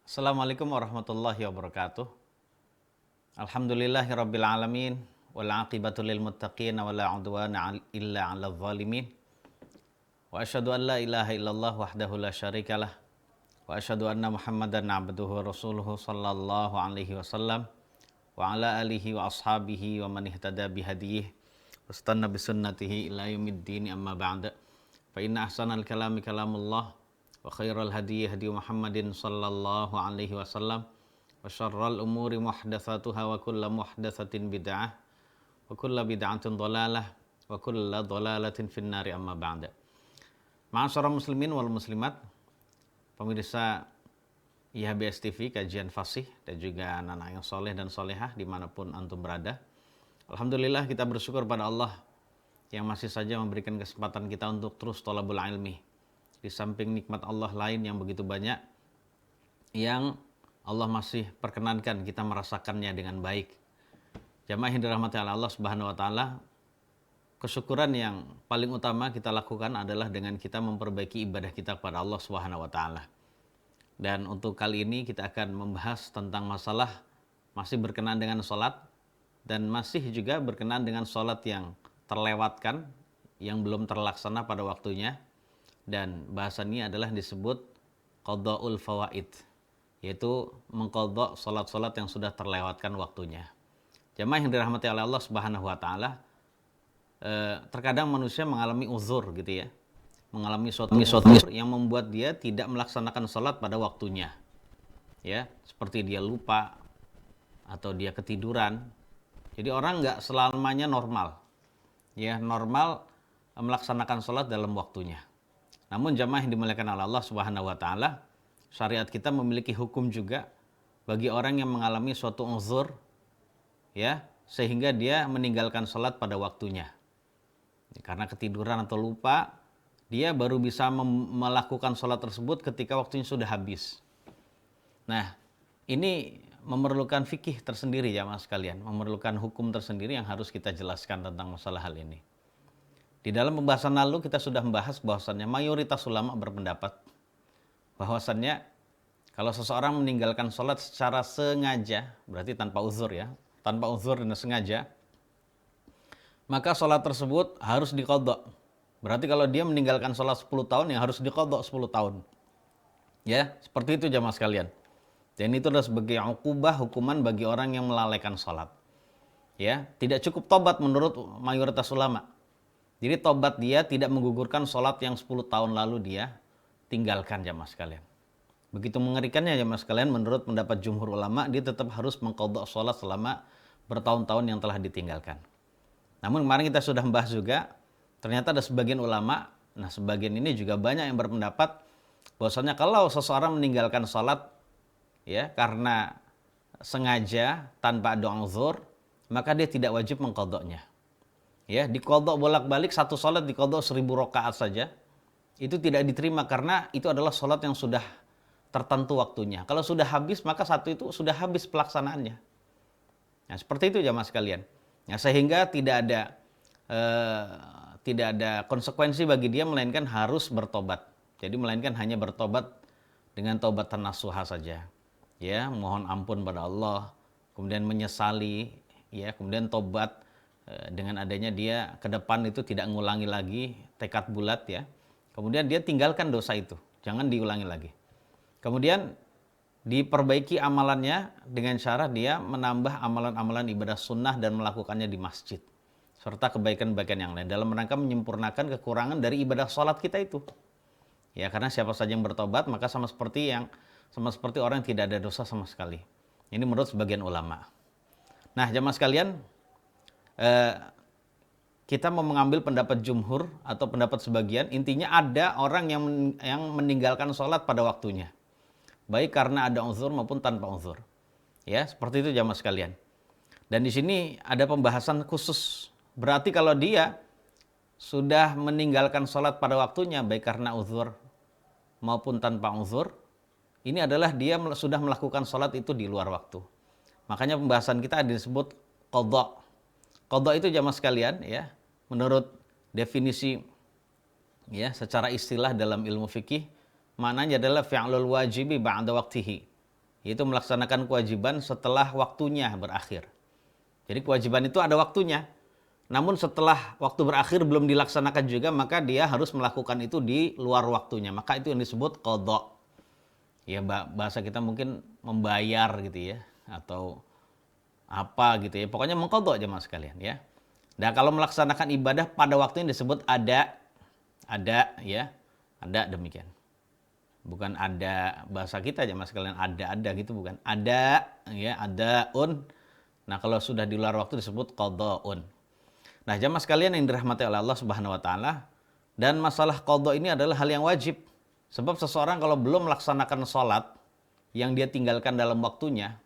Assalamualaikum warahmatullahi wabarakatuh. Alhamdulillahirabbil alamin wal aqibatu lil muttaqin wala udwana illa 'alal zalimin. Wa asyhadu an la ilaha illallah wahdahu la syarikalah wa asyhadu anna Muhammadan 'abduhu wa rasuluhu sallallahu alaihi wasallam wa ala alihi wa ashabihi wa man ihtada bihadiyih wastanna bisunnatihi ila yaumiddin amma ba'da. Fa inna ahsanal kalami kalamullah wa khairal hadiyi hadi Muhammadin sallallahu alaihi wasallam wa syarral umuri muhdatsatuha wa kullu muhdatsatin bid'ah wa kullu bid'atin dhalalah wa kullu dhalalatin finnari amma ba'da. Ma'asyiral muslimin wal muslimat, pemirsa IHBS TV kajian fasih dan juga anak-anak yang soleh dan solehah dimanapun antum berada. Alhamdulillah kita bersyukur pada Allah yang masih saja memberikan kesempatan kita untuk terus thalabul ilmi. Di samping nikmat Allah lain yang begitu banyak yang Allah masih perkenankan kita merasakannya dengan baik. Jamaah yang dirahmati Allah Subhanahu wa taala, kesyukuran yang paling utama kita lakukan adalah dengan kita memperbaiki ibadah kita kepada Allah Subhanahu wa taala. Dan untuk kali ini kita akan membahas tentang masalah masih berkenaan dengan sholat dan masih juga berkenaan dengan sholat yang terlewatkan, yang belum terlaksana pada waktunya. Dan bahasannya adalah disebut qadha'ul fawaid, yaitu mengqadha sholat-sholat yang sudah terlewatkan waktunya. Jamaah yang dirahmati oleh Allah Subhanahu wa taala, terkadang manusia mengalami uzur gitu ya. Mengalami suatu uzur yang membuat dia tidak melaksanakan sholat pada waktunya. Ya, seperti dia lupa atau dia ketiduran. Jadi orang nggak selamanya normal. Ya, normal melaksanakan sholat dalam waktunya. Namun jamaah yang dimuliakan oleh Allah Subhanahu wa taala, syariat kita memiliki hukum juga bagi orang yang mengalami suatu uzur ya, sehingga dia meninggalkan salat pada waktunya. Karena ketiduran atau lupa, dia baru bisa melakukan salat tersebut ketika waktunya sudah habis. Nah, ini memerlukan fikih tersendiri ya Mas sekalian, memerlukan hukum tersendiri yang harus kita jelaskan tentang masalah hal ini. Di dalam pembahasan lalu kita sudah membahas bahwasannya mayoritas ulama berpendapat bahwasannya kalau seseorang meninggalkan sholat secara sengaja, berarti tanpa uzur ya, tanpa uzur dan sengaja, maka sholat tersebut harus diqadha. Berarti kalau dia meninggalkan sholat 10 tahun, ya harus diqadha 10 tahun. Ya, seperti itu jamaah sekalian. Dan itu adalah sebagai uqubah, hukuman bagi orang yang melalaikan sholat. Ya, tidak cukup tobat menurut mayoritas ulama. Jadi tobat dia tidak menggugurkan sholat yang 10 tahun lalu dia tinggalkan jamaah sekalian. Begitu mengerikannya jamaah sekalian, menurut pendapat jumhur ulama, dia tetap harus mengqadha sholat selama bertahun-tahun yang telah ditinggalkan. Namun kemarin kita sudah membahas juga, ternyata ada sebagian ulama, nah sebagian ini juga banyak yang berpendapat bahwasanya kalau seseorang meninggalkan sholat ya karena sengaja tanpa ada uzur, maka dia tidak wajib mengqadhanya. Ya, diqadha bolak-balik satu salat diqadha 1000 rakaat saja. Itu tidak diterima karena itu adalah salat yang sudah tertentu waktunya. Kalau sudah habis maka satu itu sudah habis pelaksanaannya. Nah, seperti itu jamaah sekalian. Nah, sehingga tidak ada konsekuensi bagi dia melainkan harus bertobat. Jadi melainkan hanya bertobat dengan taubat nasuha saja. Ya, mohon ampun pada Allah, kemudian menyesali, ya, kemudian tobat dengan adanya dia ke depan itu tidak mengulangi lagi, tekad bulat ya. Kemudian dia tinggalkan dosa itu, jangan diulangi lagi. Kemudian diperbaiki amalannya dengan syarat dia menambah amalan-amalan ibadah sunnah dan melakukannya di masjid. Serta kebaikan-kebaikan yang lain dalam rangka menyempurnakan kekurangan dari ibadah sholat kita itu. Ya, karena siapa saja yang bertobat maka sama seperti orang yang tidak ada dosa sama sekali. Ini menurut sebagian ulama. Nah, jamaah sekalian, kita mau mengambil pendapat jumhur atau pendapat sebagian, intinya ada orang yang meninggalkan sholat pada waktunya, baik karena ada uzur maupun tanpa uzur. Ya, seperti itu jamaah sekalian. Dan di sini ada pembahasan khusus. Berarti kalau dia sudah meninggalkan sholat pada waktunya, baik karena uzur maupun tanpa uzur, ini adalah dia sudah melakukan sholat itu di luar waktu. Makanya pembahasan kita ada disebut qadha. Qadha itu jamaah sekalian ya, menurut definisi ya secara istilah dalam ilmu fikih, maknanya adalah fi'lul wajibi ba'da waqtihi. yaitu melaksanakan kewajiban setelah waktunya berakhir. Jadi kewajiban itu ada waktunya. Namun setelah waktu berakhir belum dilaksanakan juga, maka dia harus melakukan itu di luar waktunya. Maka itu yang disebut qadha. Ya bahasa kita mungkin membayar gitu ya, atau apa gitu ya. Pokoknya mengqadha jemaah sekalian ya. Nah, kalau melaksanakan ibadah pada waktunya disebut ada ya. Ada demikian. Bukan ada bahasa kita aja mas kalian ada gitu, bukan. Ada ya, adaun. Nah, kalau sudah di luar waktu disebut qadhaun. Nah, jamaah sekalian yang dirahmati oleh Allah Subhanahu wa taala, dan masalah qadha ini adalah hal yang wajib. Sebab seseorang kalau belum melaksanakan sholat yang dia tinggalkan dalam waktunya,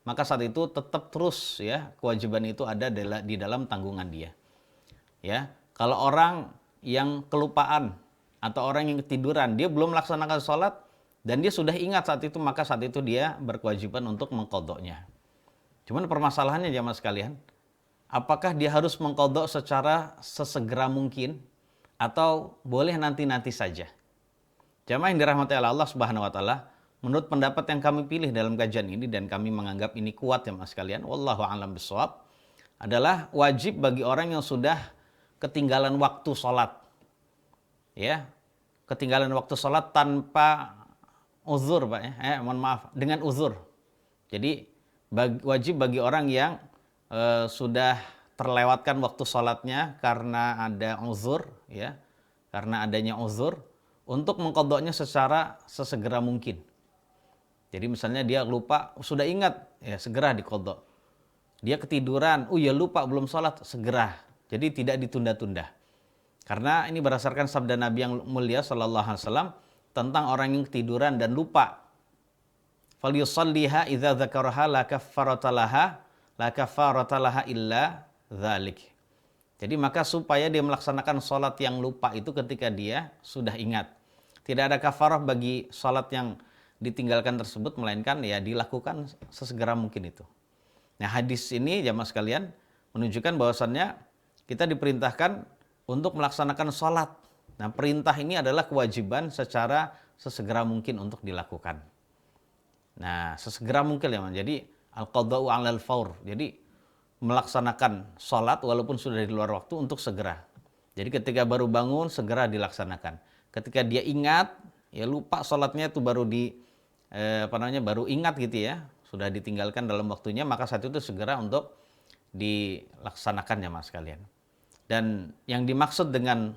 maka saat itu tetap terus ya kewajiban itu ada di dalam tanggungan dia. Ya, kalau orang yang kelupaan atau orang yang ketiduran, dia belum melaksanakan sholat dan dia sudah ingat saat itu, maka saat itu dia berkewajiban untuk mengqadhanya. Cuman permasalahannya jamaah sekalian, apakah dia harus mengqadha secara sesegera mungkin atau boleh nanti-nanti saja? Jamaah yang dirahmati Allah Subhanahu wa taala, menurut pendapat yang kami pilih dalam kajian ini dan kami menganggap ini kuat jamaah sekalian, wallahu a'lam bishawab, adalah wajib bagi orang yang sudah ketinggalan waktu sholat. Ya, ketinggalan waktu sholat tanpa uzur, Pak ya. Mohon maaf, dengan uzur. Jadi wajib bagi orang yang sudah terlewatkan waktu sholatnya karena ada uzur, ya, karena adanya uzur, untuk mengqadhanya secara sesegera mungkin. Jadi misalnya dia lupa, sudah ingat, ya segera diqadha. Dia ketiduran, ya lupa belum sholat, segera. Jadi tidak ditunda-tunda. Karena ini berdasarkan sabda Nabi yang mulia sallallahu alaihi wasallam tentang orang yang ketiduran dan lupa. Falyusalliha idza dzakaraha la kaffarata laha illa dzalik. Jadi maka supaya dia melaksanakan salat yang lupa itu ketika dia sudah ingat. Tidak ada kafarah bagi salat yang ditinggalkan tersebut, melainkan ya dilakukan sesegera mungkin itu. Nah, hadis ini jamaah sekalian menunjukkan bahwasannya kita diperintahkan untuk melaksanakan sholat. Nah, perintah ini adalah kewajiban secara sesegera mungkin untuk dilakukan. Nah, sesegera mungkin ya, jadi al-qadha'u 'alal faur. Jadi melaksanakan sholat walaupun sudah di luar waktu untuk segera. Jadi ketika baru bangun segera dilaksanakan. Ketika dia ingat, ya lupa sholatnya itu baru baru ingat gitu ya, sudah ditinggalkan dalam waktunya, maka saat itu segera untuk dilaksanakan ya mas kalian. Dan yang dimaksud dengan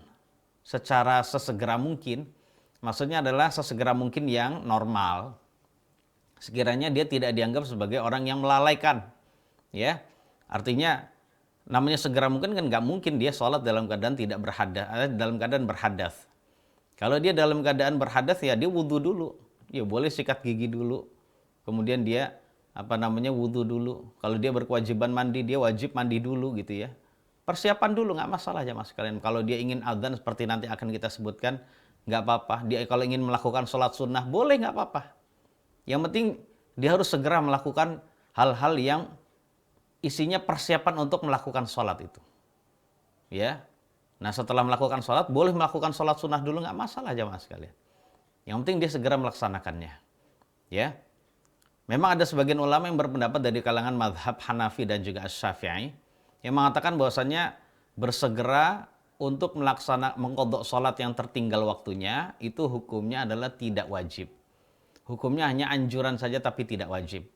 secara sesegera mungkin, maksudnya adalah sesegera mungkin yang normal. Sekiranya dia tidak dianggap sebagai orang yang melalaikan. Ya, artinya namanya segera mungkin kan nggak mungkin dia sholat dalam keadaan tidak dalam keadaan berhadas. Kalau dia dalam keadaan berhadas ya dia wudhu dulu. Ya boleh sikat gigi dulu. Kemudian dia wudhu dulu. Kalau dia berkewajiban mandi, dia wajib mandi dulu gitu ya. Persiapan dulu, nggak masalah ya mas kalian. Kalau dia ingin adzan seperti nanti akan kita sebutkan, nggak apa-apa. Dia kalau ingin melakukan sholat sunnah, boleh nggak apa-apa. Yang penting dia harus segera melakukan hal-hal yang isinya persiapan untuk melakukan sholat itu. Ya. Nah setelah melakukan sholat, boleh melakukan sholat sunnah dulu, nggak masalah ya mas kalian. Yang penting dia segera melaksanakannya. Ya. Memang ada sebagian ulama yang berpendapat dari kalangan mazhab Hanafi dan juga Asy-Syafi'i yang mengatakan bahwasannya bersegera untuk mengqadha salat yang tertinggal waktunya itu hukumnya adalah tidak wajib. Hukumnya hanya anjuran saja tapi tidak wajib.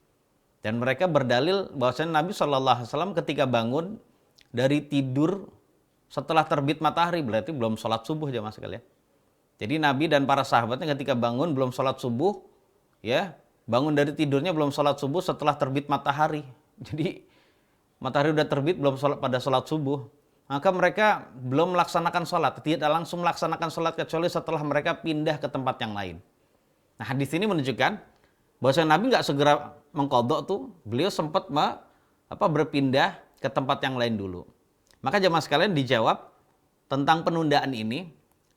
Dan mereka berdalil bahwasanya Nabi SAW ketika bangun dari tidur setelah terbit matahari, berarti belum sholat subuh jamaah sekalian. Jadi Nabi dan para sahabatnya ketika bangun belum sholat subuh, ya bangun dari tidurnya belum sholat subuh setelah terbit matahari. Jadi matahari udah terbit belum sholat pada sholat subuh, maka mereka belum melaksanakan sholat, tidak langsung melaksanakan sholat kecuali setelah mereka pindah ke tempat yang lain. Nah hadis ini menunjukkan bahwa Nabi nggak segera mengqadha tuh, beliau sempat berpindah ke tempat yang lain dulu. Maka jemaah sekalian dijawab tentang penundaan ini,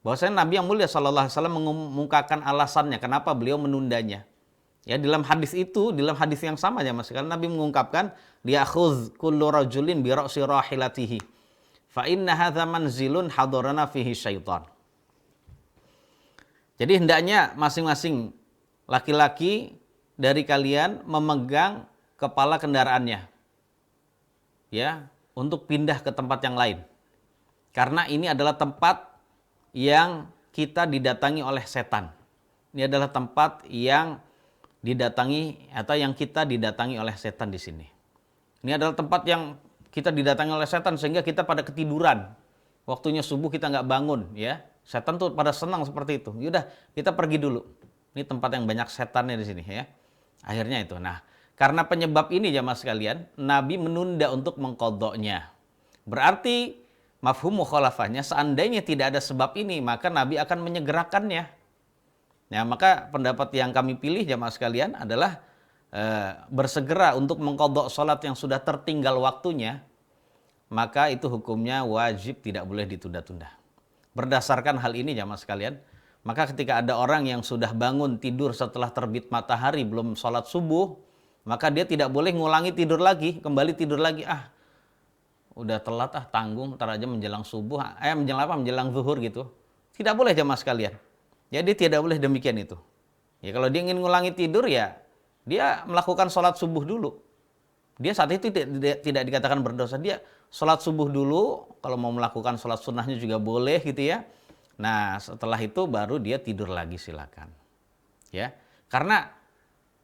bahwasanya Nabi yang mulia sallallahu alaihi wasallam mengumumkakan alasannya kenapa beliau menundanya. Ya dalam hadis itu, dalam hadis yang sama jemaah sekalian, Nabi mengungkapkan liyakhudz kullu rajulin bi ra'si rahilatihi fa inna hadza manzilun hadarana fihi syaitan. Jadi hendaknya masing-masing laki-laki dari kalian memegang kepala kendaraannya, ya, untuk pindah ke tempat yang lain. Karena ini adalah tempat yang kita didatangi oleh setan. Ini adalah tempat yang didatangi atau yang kita didatangi oleh setan di sini. Ini adalah tempat yang kita didatangi oleh setan sehingga kita pada ketiduran. Waktunya subuh kita nggak bangun, ya. Setan tuh pada senang seperti itu. Yaudah, kita pergi dulu. Ini tempat yang banyak setannya di sini, ya. Akhirnya itu. Nah, karena penyebab ini jamaah sekalian, Nabi menunda untuk mengqadha'nya. Berarti mafhum mukhalafahnya, seandainya tidak ada sebab ini, maka Nabi akan menyegerakannya. Nah, maka pendapat yang kami pilih jamaah sekalian adalah bersegera untuk mengqadha' salat yang sudah tertinggal waktunya, maka itu hukumnya wajib, tidak boleh ditunda-tunda. Berdasarkan hal ini jamaah sekalian, maka ketika ada orang yang sudah bangun tidur setelah terbit matahari belum sholat subuh, maka dia tidak boleh ngulangi tidur lagi, kembali tidur lagi. Udah telat tanggung, ntar aja menjelang subuh, menjelang zuhur gitu. Tidak boleh jamaah sekalian. Jadi tidak boleh demikian itu. Ya kalau dia ingin ngulangi tidur, ya dia melakukan sholat subuh dulu. Dia saat itu tidak dikatakan berdosa. Dia sholat subuh dulu, kalau mau melakukan sholat sunnahnya juga boleh gitu ya. Nah setelah itu baru dia tidur lagi, silakan. Ya, karena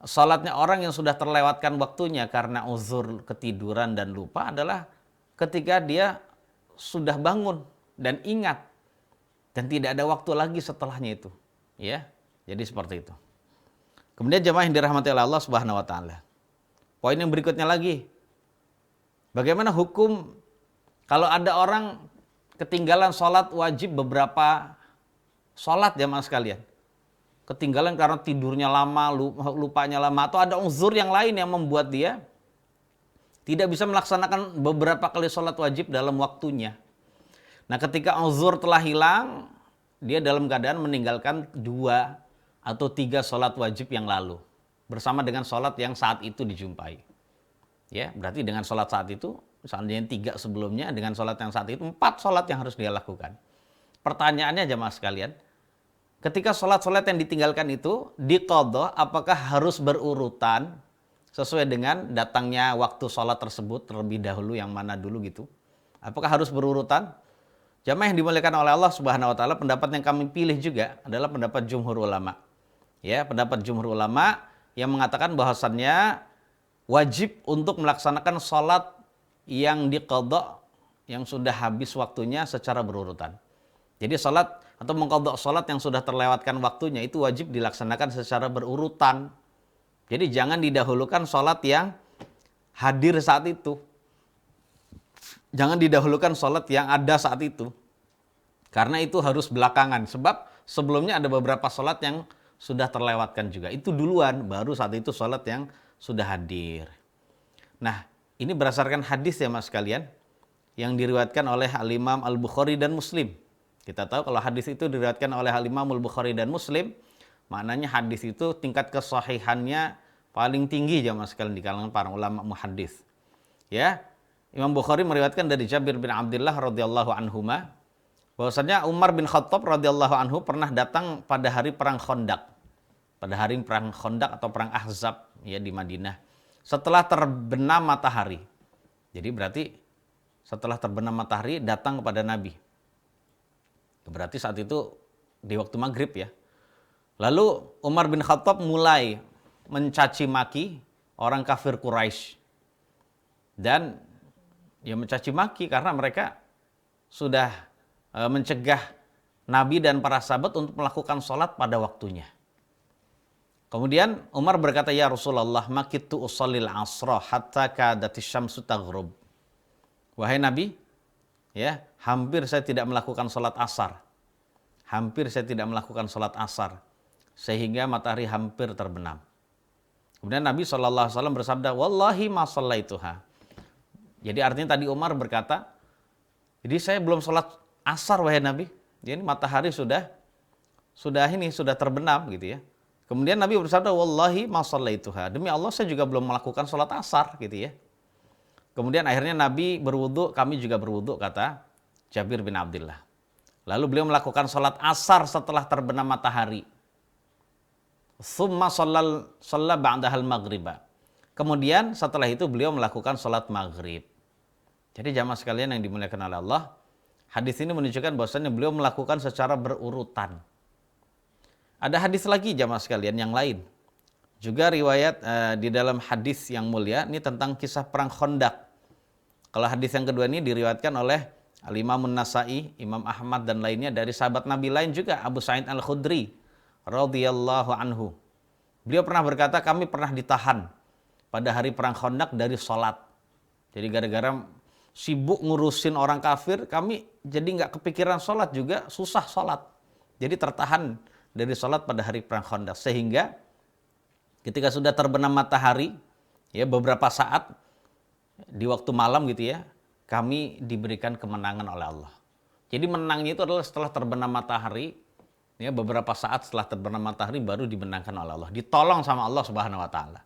sholatnya orang yang sudah terlewatkan waktunya karena uzur ketiduran dan lupa adalah ketika dia sudah bangun dan ingat dan tidak ada waktu lagi setelahnya itu, ya. Jadi seperti itu. Kemudian jemaah yang dirahmati oleh Allah Subhanahu wa taala. Poin yang berikutnya lagi. Bagaimana hukum kalau ada orang ketinggalan sholat wajib beberapa sholat jemaah sekalian? Ketinggalan karena tidurnya lama, lupanya lama, atau ada uzur yang lain yang membuat dia tidak bisa melaksanakan beberapa kali sholat wajib dalam waktunya. Nah ketika uzur telah hilang, dia dalam keadaan meninggalkan 2 atau 3 sholat wajib yang lalu. Bersama dengan sholat yang saat itu dijumpai. Ya, berarti dengan sholat saat itu, misalnya 3 sebelumnya, dengan sholat yang saat itu, 4 sholat yang harus dia lakukan. Pertanyaannya jemaah sekalian, ketika sholat-sholat yang ditinggalkan itu diqadha, apakah harus berurutan sesuai dengan datangnya waktu sholat tersebut terlebih dahulu, yang mana dulu gitu? Apakah harus berurutan? Jamaah yang dimuliakan oleh Allah Subhanahu wa taala, pendapat yang kami pilih juga adalah pendapat jumhur ulama. Ya, pendapat jumhur ulama yang mengatakan bahwasannya wajib untuk melaksanakan sholat yang diqadha, yang sudah habis waktunya secara berurutan. Jadi sholat atau mengqadha sholat yang sudah terlewatkan waktunya itu wajib dilaksanakan secara berurutan. Jadi jangan didahulukan sholat yang hadir saat itu. Jangan didahulukan sholat yang ada saat itu. Karena itu harus belakangan. Sebab sebelumnya ada beberapa sholat yang sudah terlewatkan juga. Itu duluan, baru saat itu sholat yang sudah hadir. Nah, ini berdasarkan hadis ya mas sekalian, yang diriwayatkan oleh Al-Imam Al-Bukhari dan Muslim. Kita tahu kalau hadis itu diriwayatkan oleh Al-Imam Al-Bukhari dan Muslim, maknanya hadis itu tingkat kesahihannya paling tinggi ya mas sekalian di kalangan para ulama muhaddits. Ya, Imam Bukhari meriwayatkan dari Jabir bin Abdullah radhiyallahu anhuma bahwasanya Umar bin Khattab radhiyallahu anhu pernah datang pada hari perang Khandaq. Pada hari perang Khandaq atau perang Ahzab ya di Madinah. Setelah terbenam matahari. Jadi berarti setelah terbenam matahari datang kepada Nabi. Berarti saat itu di waktu maghrib ya. Lalu Umar bin Khattab mulai mencaci maki orang kafir Quraisy. Dan ya mencaci maki karena mereka sudah mencegah Nabi dan para sahabat untuk melakukan sholat pada waktunya. Kemudian Umar berkata, ya Rasulullah, makitu usallil asra hatta kadatis syamsu taghrub. Wahai Nabi, ya, hampir saya tidak melakukan sholat asar. Hampir saya tidak melakukan sholat asar. Sehingga matahari hampir terbenam. Kemudian Nabi SAW bersabda, wallahi ma shallaituha. Jadi artinya tadi Umar berkata, jadi saya belum sholat asar wahai Nabi. Jadi matahari sudah terbenam gitu ya. Kemudian Nabi bersabda, wallahi ma shallaituha. Demi Allah saya juga belum melakukan sholat asar gitu ya. Kemudian akhirnya Nabi berwudu, kami juga berwudu, kata Jabir bin Abdullah. Lalu beliau melakukan sholat asar setelah terbenam matahari. Tsumma shalla ba'dahal maghriba. Kemudian setelah itu beliau melakukan sholat maghrib. Jadi jamaah sekalian yang dimuliakan oleh Allah, hadis ini menunjukkan bahwasanya beliau melakukan secara berurutan. Ada hadis lagi jamaah sekalian yang lain. Juga riwayat di dalam hadis yang mulia ini tentang kisah perang Khandaq. Kalau hadis yang kedua ini diriwayatkan oleh Al-Imam An-Nasa'i, Imam Ahmad dan lainnya dari sahabat Nabi lain juga, Abu Sa'id Al-Khudri radhiyallahu anhu. Beliau pernah berkata, kami pernah ditahan pada hari perang Khandaq dari sholat. Jadi gara-gara sibuk ngurusin orang kafir, kami jadi nggak kepikiran sholat juga, susah sholat. Jadi tertahan dari sholat pada hari perang Khandaq. Sehingga ketika sudah terbenam matahari, ya beberapa saat di waktu malam gitu ya, kami diberikan kemenangan oleh Allah. Jadi menangnya itu adalah setelah terbenam matahari, ya beberapa saat setelah terbenam matahari baru dimenangkan oleh Allah. Ditolong sama Allah Subhanahu wa taala.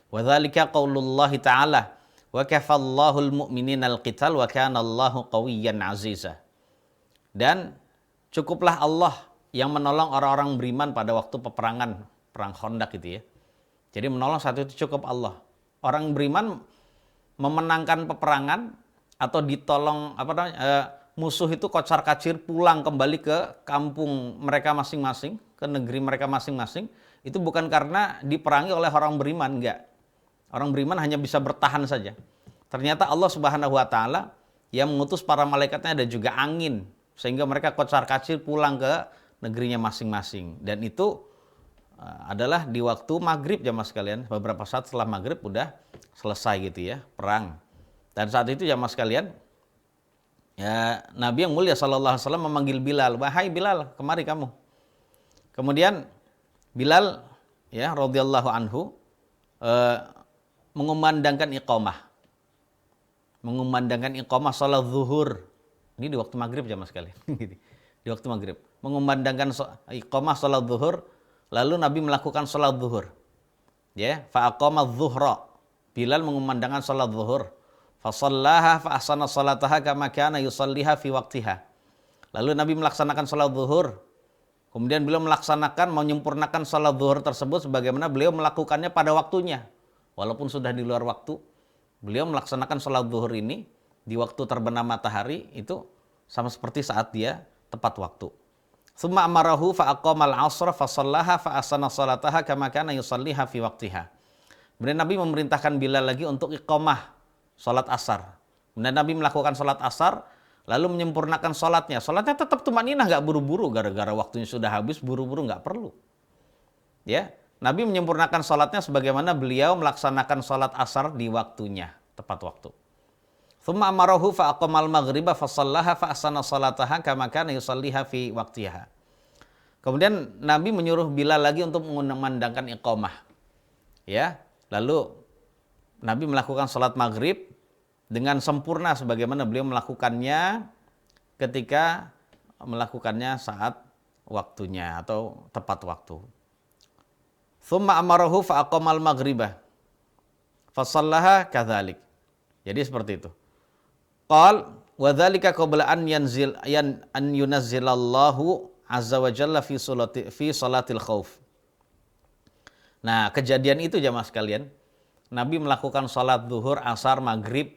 Wa dzalika qaulullahi ta'ala wa kafallahu al-mu'minina al-qital wa kana Allahu qawiyyan 'aziza. Dan cukuplah Allah yang menolong orang-orang beriman pada waktu peperangan perang Khandaq itu ya. Jadi menolong saat itu cukup Allah. Orang beriman memenangkan peperangan atau ditolong musuh itu kocar-kacir pulang kembali ke kampung mereka masing-masing, ke negeri mereka masing-masing, itu bukan karena diperangi oleh orang beriman, enggak. Orang beriman hanya bisa bertahan saja. Ternyata Allah Subhanahu wa taala yang mengutus para malaikatnya dan juga angin sehingga mereka kocar-kacir pulang ke negerinya masing-masing. Dan itu adalah di waktu maghrib jamaah sekalian. Beberapa saat setelah maghrib udah selesai gitu ya, perang. Dan saat itu jamaah sekalian, ya Nabi yang mulia sallallahu alaihi wasallam memanggil Bilal, "Wahai Bilal, kemari kamu." Kemudian Bilal ya radhiyallahu anhu mengumandangkan iqamah. Mengumandangkan iqamah salat zuhur. Ini di waktu maghrib jamaah sekalian. Di waktu maghrib. Mengumandangkan iqamah salat zuhur. Lalu Nabi melakukan salat zuhur. Ya, fa aqama adh-dhuhra. Bilal mengumandangkan salat zuhur. Fa shallaha fa ahsana salataha kama kana yusalliha fi waqtiha. Lalu Nabi melaksanakan salat zuhur. Kemudian beliau melaksanakan, menyempurnakan salat zuhur tersebut sebagaimana beliau melakukannya pada waktunya. Walaupun sudah di luar waktu, beliau melaksanakan sholat zuhur ini di waktu terbenam matahari itu sama seperti saat dia tepat waktu. Tsumma amarahu fa aqamal 'ashra fa shallaha fa ahsana salataha kama kana yusalliha fi waqtiha. Kemudian Nabi memerintahkan Bilal lagi untuk iqamah sholat asar. Kemudian Nabi melakukan sholat asar, lalu menyempurnakan sholatnya. Sholatnya tetap tumaninah, nggak buru-buru, gara-gara waktunya sudah habis, buru-buru nggak perlu. Ya. Nabi menyempurnakan sholatnya sebagaimana beliau melaksanakan sholat asar di waktunya, tepat waktu. Tsumma amarahu fa aqamal maghriba fa shallaha fa ahsana salataha kama kana yusalliha fi waqtiha. Kemudian Nabi menyuruh Bilal lagi untuk mengumandangkan iqamah. Ya, lalu Nabi melakukan sholat maghrib dengan sempurna sebagaimana beliau melakukannya ketika melakukannya saat waktunya atau tepat waktu. Tsumma amarahu fa aqamal maghriba fa shallaha kadzalik. Jadi seperti itu. Qal wa dzalika qabla an yunazzilallahu azza wa jalla fi salatil khauf. Nah, kejadian itu jamaah sekalian, Nabi melakukan salat zuhur, asar, maghrib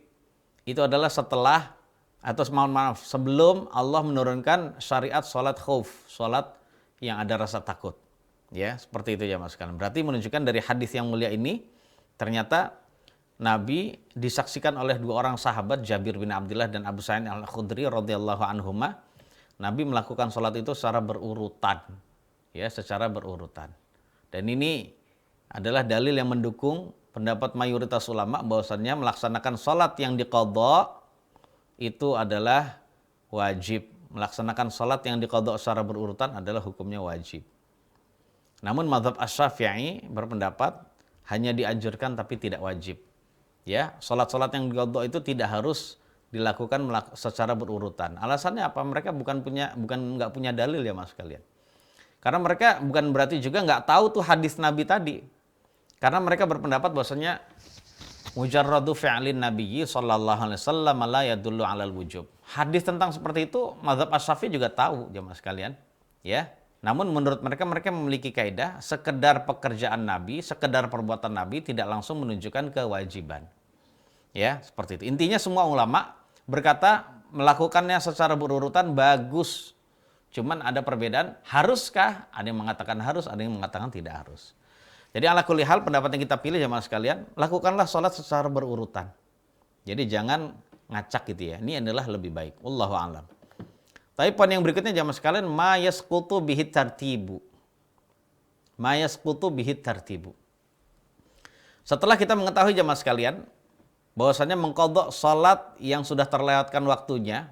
itu adalah setelah atau sebelum Allah menurunkan syariat salat khauf, salat yang ada rasa takut. Ya, seperti itu jamaah sekalian. Berarti menunjukkan dari hadis yang mulia ini ternyata Nabi disaksikan oleh dua orang sahabat, Jabir bin Abdullah dan Abu Sa'id Al-Khudri radhiyallahu anhuma. Nabi melakukan sholat itu secara berurutan. Ya, secara berurutan. Dan ini adalah dalil yang mendukung pendapat mayoritas ulama bahwasannya melaksanakan sholat yang diqadha itu adalah wajib. Melaksanakan sholat yang diqadha secara berurutan adalah hukumnya wajib. Namun mazhab Asy-Syafi'i berpendapat hanya dianjurkan tapi tidak wajib. Ya, salat-salat yang diqadha itu tidak harus dilakukan secara berurutan. Alasannya apa? Mereka bukan nggak punya dalil ya Mas sekalian. Karena mereka bukan berarti juga nggak tahu tuh hadis Nabi tadi. Karena mereka berpendapat bahwasanya mujarradu fi'lin nabiyyi sallallahu alaihi wasallam la yadullu 'alal wujub. Hadis tentang seperti itu mazhab Asy-Syafi'i juga tahu jemaah sekalian, ya. Namun menurut mereka, mereka memiliki kaidah sekedar pekerjaan Nabi, sekedar perbuatan Nabi tidak langsung menunjukkan kewajiban. Ya, seperti itu. Intinya semua ulama berkata melakukannya secara berurutan bagus. Cuman ada perbedaan, haruskah? Ada yang mengatakan harus, ada yang mengatakan tidak harus. Jadi ala kulli hal pendapat yang kita pilih jamaah sekalian, lakukanlah sholat secara berurutan. Jadi jangan ngacak gitu ya. Ini adalah lebih baik. Wallahu a'lam. Tapi poin yang berikutnya jamaah sekalian, ma yasqutu bihi tartibu. Ma yasqutu bihi tartibu. Setelah kita mengetahui jamaah sekalian bahwasanya mengqadha salat yang sudah terlewatkan waktunya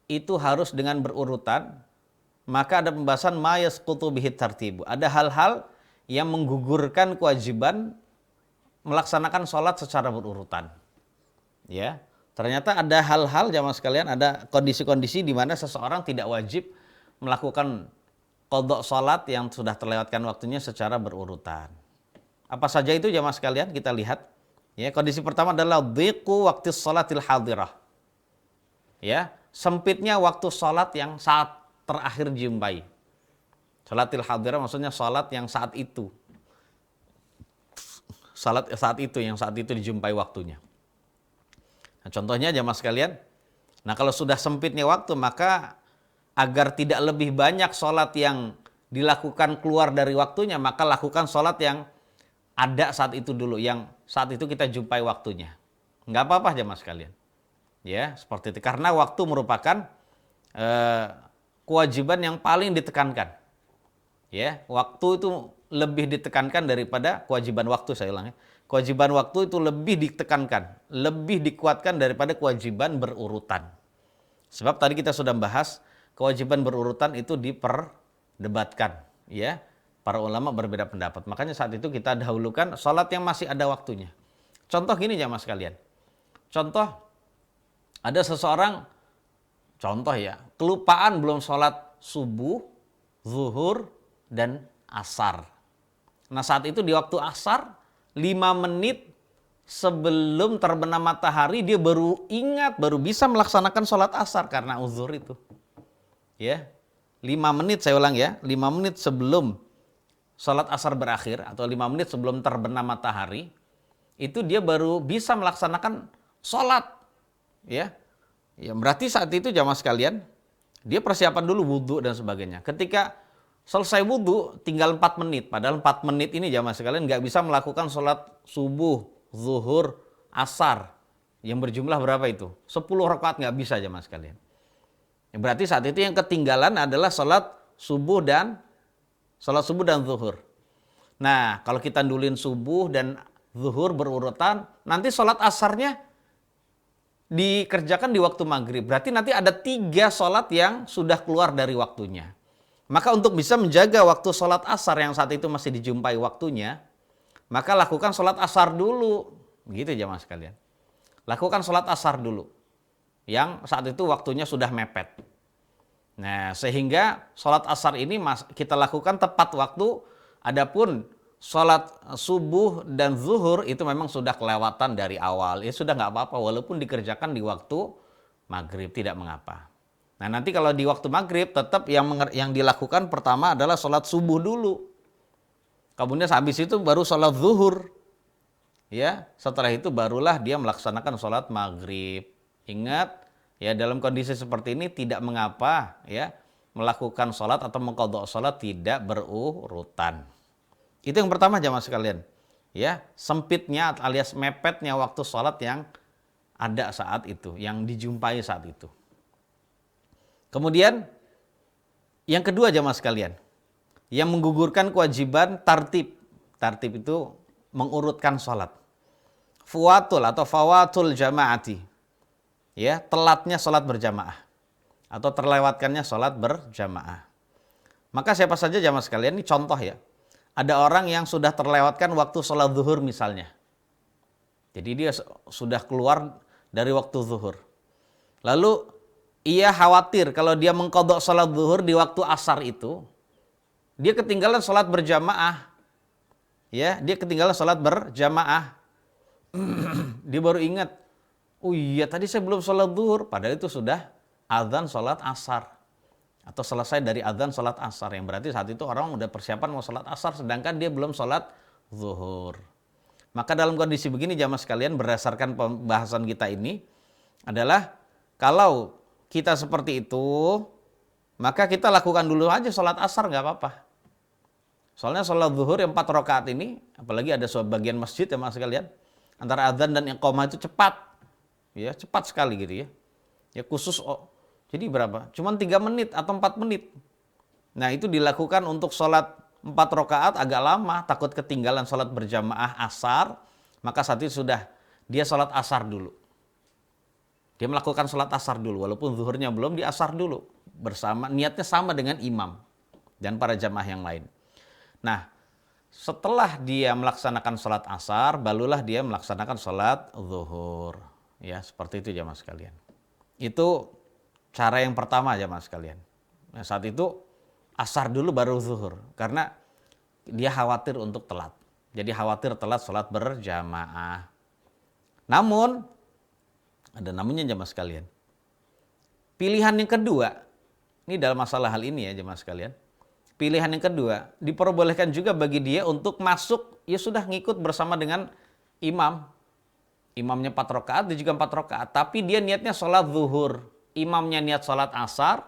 itu harus dengan berurutan, maka ada pembahasan ma yasqutu bihi tartibu. Ada hal-hal yang menggugurkan kewajiban melaksanakan salat secara berurutan. Ya. Ternyata ada hal-hal jamaah sekalian, ada kondisi-kondisi di mana seseorang tidak wajib melakukan qadha salat yang sudah terlewatkan waktunya secara berurutan. Apa saja itu jamaah sekalian? Kita lihat. Ya, kondisi pertama adalah dhiqu waqtis salatil hadirah. Ya, sempitnya waktu salat yang saat terakhir dijumpai. Salatil hadirah maksudnya salat yang saat itu. Salat saat itu yang saat itu dijumpai waktunya. Nah, contohnya jamaah sekalian, nah kalau sudah sempitnya waktu, maka agar tidak lebih banyak sholat yang dilakukan keluar dari waktunya, maka lakukan sholat yang ada saat itu dulu, yang saat itu kita jumpai waktunya. Nggak apa-apa jamaah sekalian. Ya, seperti itu. Karena waktu merupakan kewajiban yang paling ditekankan. Ya, waktu itu lebih ditekankan daripada kewajiban waktu, saya ulangi. Kewajiban waktu itu lebih ditekankan, lebih dikuatkan daripada kewajiban berurutan. Sebab tadi kita sudah bahas kewajiban berurutan itu diperdebatkan, ya. Para ulama berbeda pendapat. Makanya saat itu kita dahulukan sholat yang masih ada waktunya. Contoh gini jamaah sekalian. Contoh ada seseorang, contoh ya, kelupaan belum sholat subuh, zuhur, dan asar. Nah saat itu di waktu asar 5 menit sebelum terbenam matahari dia baru ingat, baru bisa melaksanakan sholat asar karena uzur itu. Ya, 5 menit saya ulang ya, 5 menit sebelum sholat asar berakhir atau 5 menit sebelum terbenam matahari itu dia baru bisa melaksanakan sholat. Ya, berarti saat itu jamaah sekalian dia persiapan dulu wudhu dan sebagainya. Ketika selesai wudhu tinggal 4 menit. Padahal 4 menit ini jamaah sekalian nggak bisa melakukan sholat subuh, zuhur, asar. Yang berjumlah berapa itu? 10 rakaat nggak bisa jamaah sekalian. Berarti saat itu yang ketinggalan adalah sholat subuh dan zuhur. Nah kalau kita ndulin subuh dan zuhur berurutan, nanti sholat asarnya dikerjakan di waktu maghrib. Berarti nanti ada 3 sholat yang sudah keluar dari waktunya. Maka untuk bisa menjaga waktu sholat asar yang saat itu masih dijumpai waktunya, maka lakukan sholat asar dulu. Begitu jamaah sekalian. Lakukan sholat asar dulu. Yang saat itu waktunya sudah mepet. Nah sehingga sholat asar ini kita lakukan tepat waktu. Adapun sholat subuh dan zuhur itu memang sudah kelewatan dari awal. Ya sudah nggak apa-apa walaupun dikerjakan di waktu maghrib, tidak mengapa. Nah nanti kalau di waktu maghrib tetap yang dilakukan pertama adalah sholat subuh dulu. Kemudian habis itu baru sholat zuhur. Ya, setelah itu barulah dia melaksanakan sholat maghrib. Ingat ya dalam kondisi seperti ini tidak mengapa ya melakukan sholat atau mengqadha sholat tidak berurutan. Itu yang pertama jamaah sekalian. Ya, sempitnya alias mepetnya waktu sholat yang ada saat itu, yang dijumpai saat itu. Kemudian yang kedua jamaah sekalian, yang menggugurkan kewajiban tartib. Tartib itu mengurutkan sholat. Fuwatul atau fawatul jamaati. Ya, telatnya sholat berjamaah. Atau terlewatkannya sholat berjamaah. Maka siapa saja jamaah sekalian, ini contoh ya. Ada orang yang sudah terlewatkan waktu sholat zuhur misalnya. Jadi dia sudah keluar dari waktu zuhur. Lalu ia khawatir kalau dia mengqadha sholat zuhur di waktu asar itu, dia ketinggalan sholat berjamaah. Ya, dia ketinggalan sholat berjamaah. Dia baru ingat, oh iya tadi saya belum sholat zuhur. Padahal itu sudah azan sholat asar. atau selesai dari adzan sholat asar, yang berarti saat itu orang udah persiapan mau sholat asar sedangkan dia belum sholat zuhur. Maka dalam kondisi begini jamaah sekalian, berdasarkan pembahasan kita ini adalah kalau kita seperti itu, maka kita lakukan dulu aja sholat asar, nggak apa-apa. Soalnya sholat zuhur yang 4 rakaat ini, apalagi ada sebagian masjid ya mas sekalian, antara adzan dan iqamah itu cepat, ya cepat sekali gitu ya. Ya khusus, jadi berapa? Cuman 3 menit atau 4 menit. Nah itu dilakukan untuk sholat 4 rakaat agak lama, takut ketinggalan sholat berjamaah asar, maka saat itu sudah dia sholat asar dulu. Dia melakukan sholat asar dulu, walaupun zuhurnya belum, di asar dulu. Bersama, niatnya sama dengan imam dan para jamaah yang lain. Nah, setelah dia melaksanakan sholat asar, barulah dia melaksanakan sholat zuhur. Ya, seperti itu jamaah sekalian. Itu cara yang pertama jamaah sekalian. Nah, saat itu asar dulu baru zuhur, karena dia khawatir untuk telat. Jadi khawatir telat sholat berjamaah. Namun, ada namanya jamaah sekalian. Pilihan yang kedua, ini dalam masalah hal ini ya jamaah sekalian. Pilihan yang kedua, diperbolehkan juga bagi dia untuk masuk, ya sudah ngikut bersama dengan imam. Imamnya 4 rakaat, dia juga 4 rakaat. Tapi dia niatnya sholat zuhur. Imamnya niat sholat asar,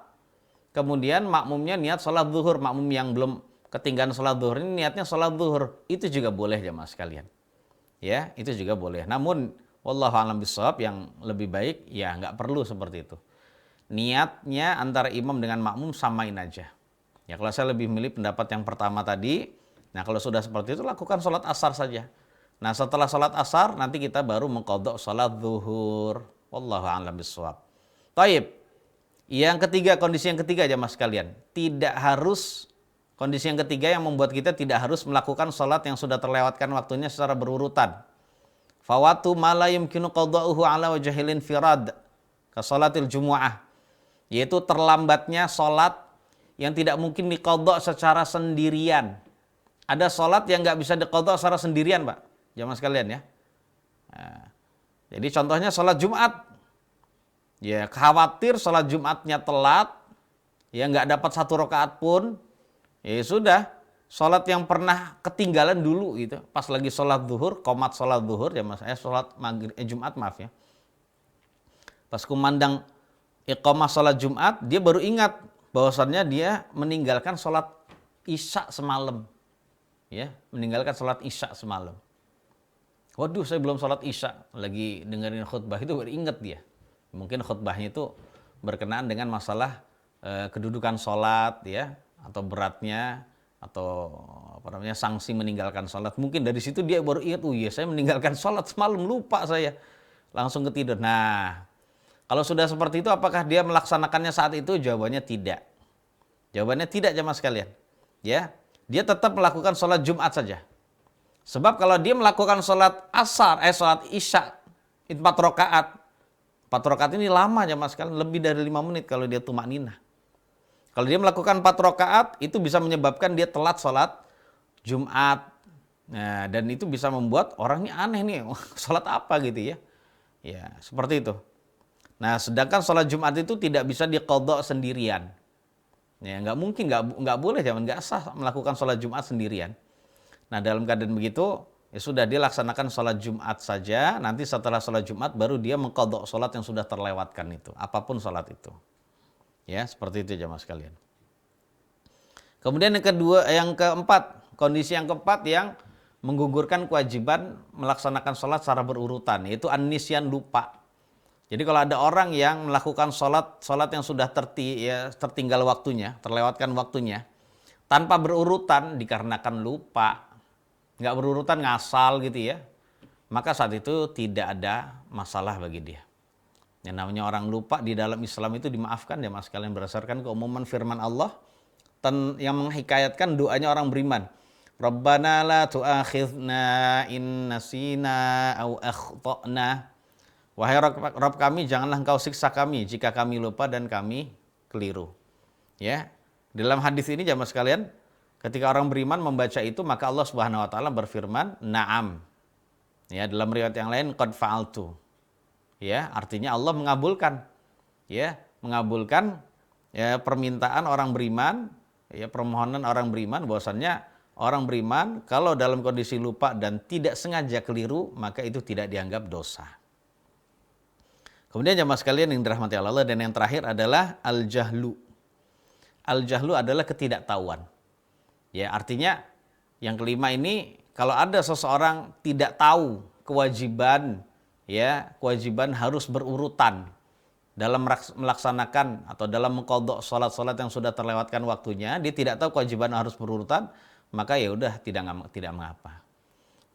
kemudian makmumnya niat sholat zuhur. Makmum yang belum ketinggalan sholat zuhur ini niatnya sholat zuhur. Itu juga boleh jamaah sekalian. Ya, itu juga boleh. Namun, wallahu a'lam bishawab, yang lebih baik, ya nggak perlu seperti itu. Niatnya antara imam dengan makmum samain aja. Ya kalau saya lebih milih pendapat yang pertama tadi. Nah kalau sudah seperti itu lakukan sholat asar saja. Nah setelah sholat asar nanti kita baru mengqadha sholat zuhur. Wallahu a'lam bishawab. Taib. Yang ketiga, kondisi yang ketiga jamaah sekalian. Tidak harus, kondisi yang ketiga yang membuat kita tidak harus melakukan sholat yang sudah terlewatkan waktunya secara berurutan. Fawatu ma la yumkinu qadha'uhu ala wajhil infirad. Ka sholatil jumu'ah. Yaitu terlambatnya sholat yang tidak mungkin diqadha secara sendirian. Ada sholat yang nggak bisa diqadha secara sendirian, Pak. Jamaah sekalian ya. Nah, jadi contohnya sholat Jumat. Ya khawatir sholat Jumatnya telat, ya nggak dapat 1 rakaat pun, ya sudah. Sholat yang pernah ketinggalan dulu gitu. Pas lagi sholat zuhur, qomat sholat zuhur, ya mas, sholat Jumat maaf ya. Pas kumandang iqamah sholat Jumat, dia baru ingat bahwasannya dia meninggalkan sholat isya semalam. Ya, meninggalkan sholat isya semalam. Waduh, saya belum sholat isya. Lagi dengerin khutbah itu baru ingat dia. Mungkin khutbahnya itu berkenaan dengan masalah kedudukan sholat, ya, atau beratnya, atau apa namanya sanksi meninggalkan sholat. Mungkin dari situ dia baru ingat, oh iya saya meninggalkan sholat semalam, lupa saya. Langsung ketidur. Nah, kalau sudah seperti itu, apakah dia melaksanakannya saat itu? Jawabannya tidak. Jawabannya tidak jamaah sekalian. Ya, dia tetap melakukan sholat Jumat saja. Sebab kalau dia melakukan sholat asar, sholat isya 4 rakaat. 4 rakaat ini lama jamaah sekalian, lebih dari 5 menit kalau dia tumakninah. Kalau dia melakukan 4 rakaat, itu bisa menyebabkan dia telat sholat Jumat. Nah, dan itu bisa membuat orang ini aneh nih, sholat apa gitu ya. Ya, seperti itu. Nah, sedangkan sholat Jumat itu tidak bisa diqadha sendirian. Ya, nggak mungkin, nggak boleh, nggak sah melakukan sholat Jumat sendirian. Nah, dalam keadaan begitu, ya sudah dia laksanakan sholat Jumat saja. Nanti setelah sholat Jumat baru dia mengqadha sholat yang sudah terlewatkan itu, apapun sholat itu. Ya, seperti itu jamaah sekalian. Kemudian yang keempat, kondisi yang keempat yang menggugurkan kewajiban melaksanakan sholat secara berurutan, yaitu an-nisyan, lupa. Jadi kalau ada orang yang melakukan sholat yang sudah tertinggal waktunya, terlewatkan waktunya, tanpa berurutan dikarenakan lupa, nggak berurutan ngasal gitu ya, maka saat itu tidak ada masalah bagi dia. Yang namanya orang lupa di dalam Islam itu dimaafkan ya mas kalian, berdasarkan keumuman firman Allah yang menghikayatkan doanya orang beriman. Rabbana la tu'akhidna in nasina au akhtana. Wahai Rabb kami, janganlah engkau siksa kami jika kami lupa dan kami keliru. Ya, dalam hadis ini jamaah sekalian, ketika orang beriman membaca itu, maka Allah Subhanahu wa taala berfirman, "Na'am." Ya, dalam riwayat yang lain, "Qad fa'altu." Ya, artinya Allah mengabulkan. Ya, mengabulkan ya permintaan orang beriman, ya permohonan orang beriman bahwasannya orang beriman kalau dalam kondisi lupa dan tidak sengaja keliru, maka itu tidak dianggap dosa. Kemudian jamaah sekalian yang dirahmati Allah, dan yang terakhir adalah al-jahlu. Al-jahlu adalah ketidaktahuan. Ya, artinya yang kelima ini, kalau ada seseorang tidak tahu kewajiban, ya, kewajiban harus berurutan dalam melaksanakan atau dalam mengqadha salat-salat yang sudah terlewatkan waktunya, dia tidak tahu kewajiban harus berurutan, maka ya udah tidak mengapa.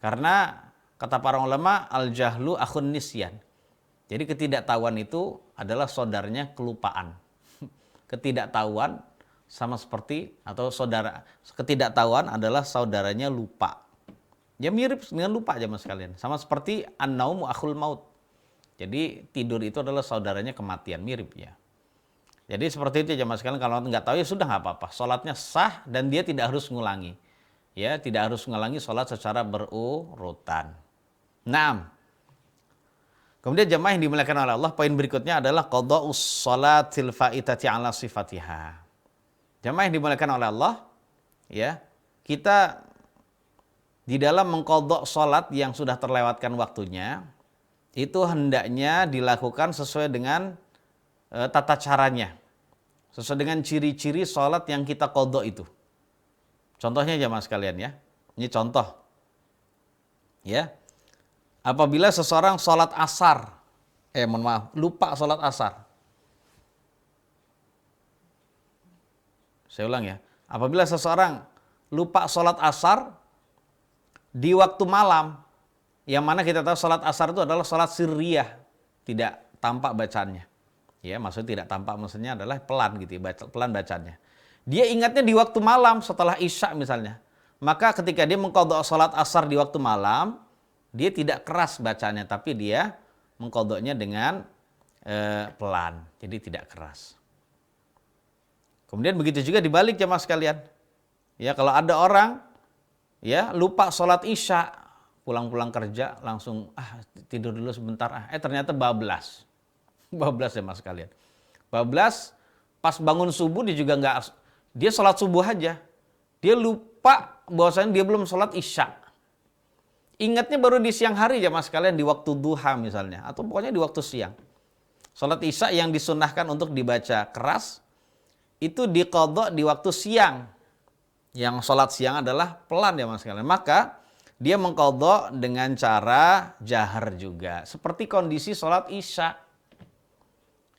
Karena kata para ulama, al-jahlu akhun nisyan. Jadi ketidaktahuan itu adalah saudaranya kelupaan. Ketidaktahuan sama seperti, atau saudara, ketidaktahuan adalah saudaranya lupa. Ya mirip dengan lupa jemaah sekalian. Sama seperti an-naumu akhul maut. Jadi tidur itu adalah saudaranya kematian, mirip ya. Jadi seperti itu jemaah sekalian, kalau nggak tahu ya sudah nggak apa-apa. Salatnya sah dan dia tidak harus ngulangi. Ya, tidak harus ngulangi salat secara berurutan. Naam. Kemudian jemaah yang dimuliakan oleh Allah, poin berikutnya adalah qadha'us shalatil faitati ala sifatiha. Jemaah yang dimuliakan oleh Allah, ya, kita di dalam mengqadha salat yang sudah terlewatkan waktunya, itu hendaknya dilakukan sesuai dengan tata caranya. Sesuai dengan ciri-ciri salat yang kita qadha itu. Contohnya jemaah sekalian ya. Ini contoh. Ya. Apabila seseorang sholat asar, lupa sholat asar. Saya ulang ya. Apabila seseorang lupa sholat asar di waktu malam, yang mana kita tahu sholat asar itu adalah sholat sirriyah, tidak tampak bacaannya. Ya, maksudnya tidak tampak, maksudnya adalah pelan gitu, pelan bacanya. Dia ingatnya di waktu malam setelah isya misalnya. Maka ketika dia mengqadha sholat asar di waktu malam, dia tidak keras bacanya, tapi dia mengqadhanya dengan pelan, jadi tidak keras. Kemudian begitu juga dibalik jemaah sekalian. Ya, kalau ada orang ya lupa sholat isya, pulang-pulang kerja langsung tidur dulu sebentar, ternyata bablas. Bablas jemaah sekalian. Bablas, pas bangun subuh dia juga enggak, dia sholat subuh aja. Dia lupa bahwasanya dia belum sholat isya. Ingatnya baru di siang hari jemaah sekalian, di waktu duha misalnya, atau pokoknya di waktu siang. Sholat isya yang disunnahkan untuk dibaca keras, itu diqadha di waktu siang. Yang sholat siang adalah pelan jemaah sekalian. Maka dia mengqadha dengan cara jahar juga. Seperti kondisi sholat isya.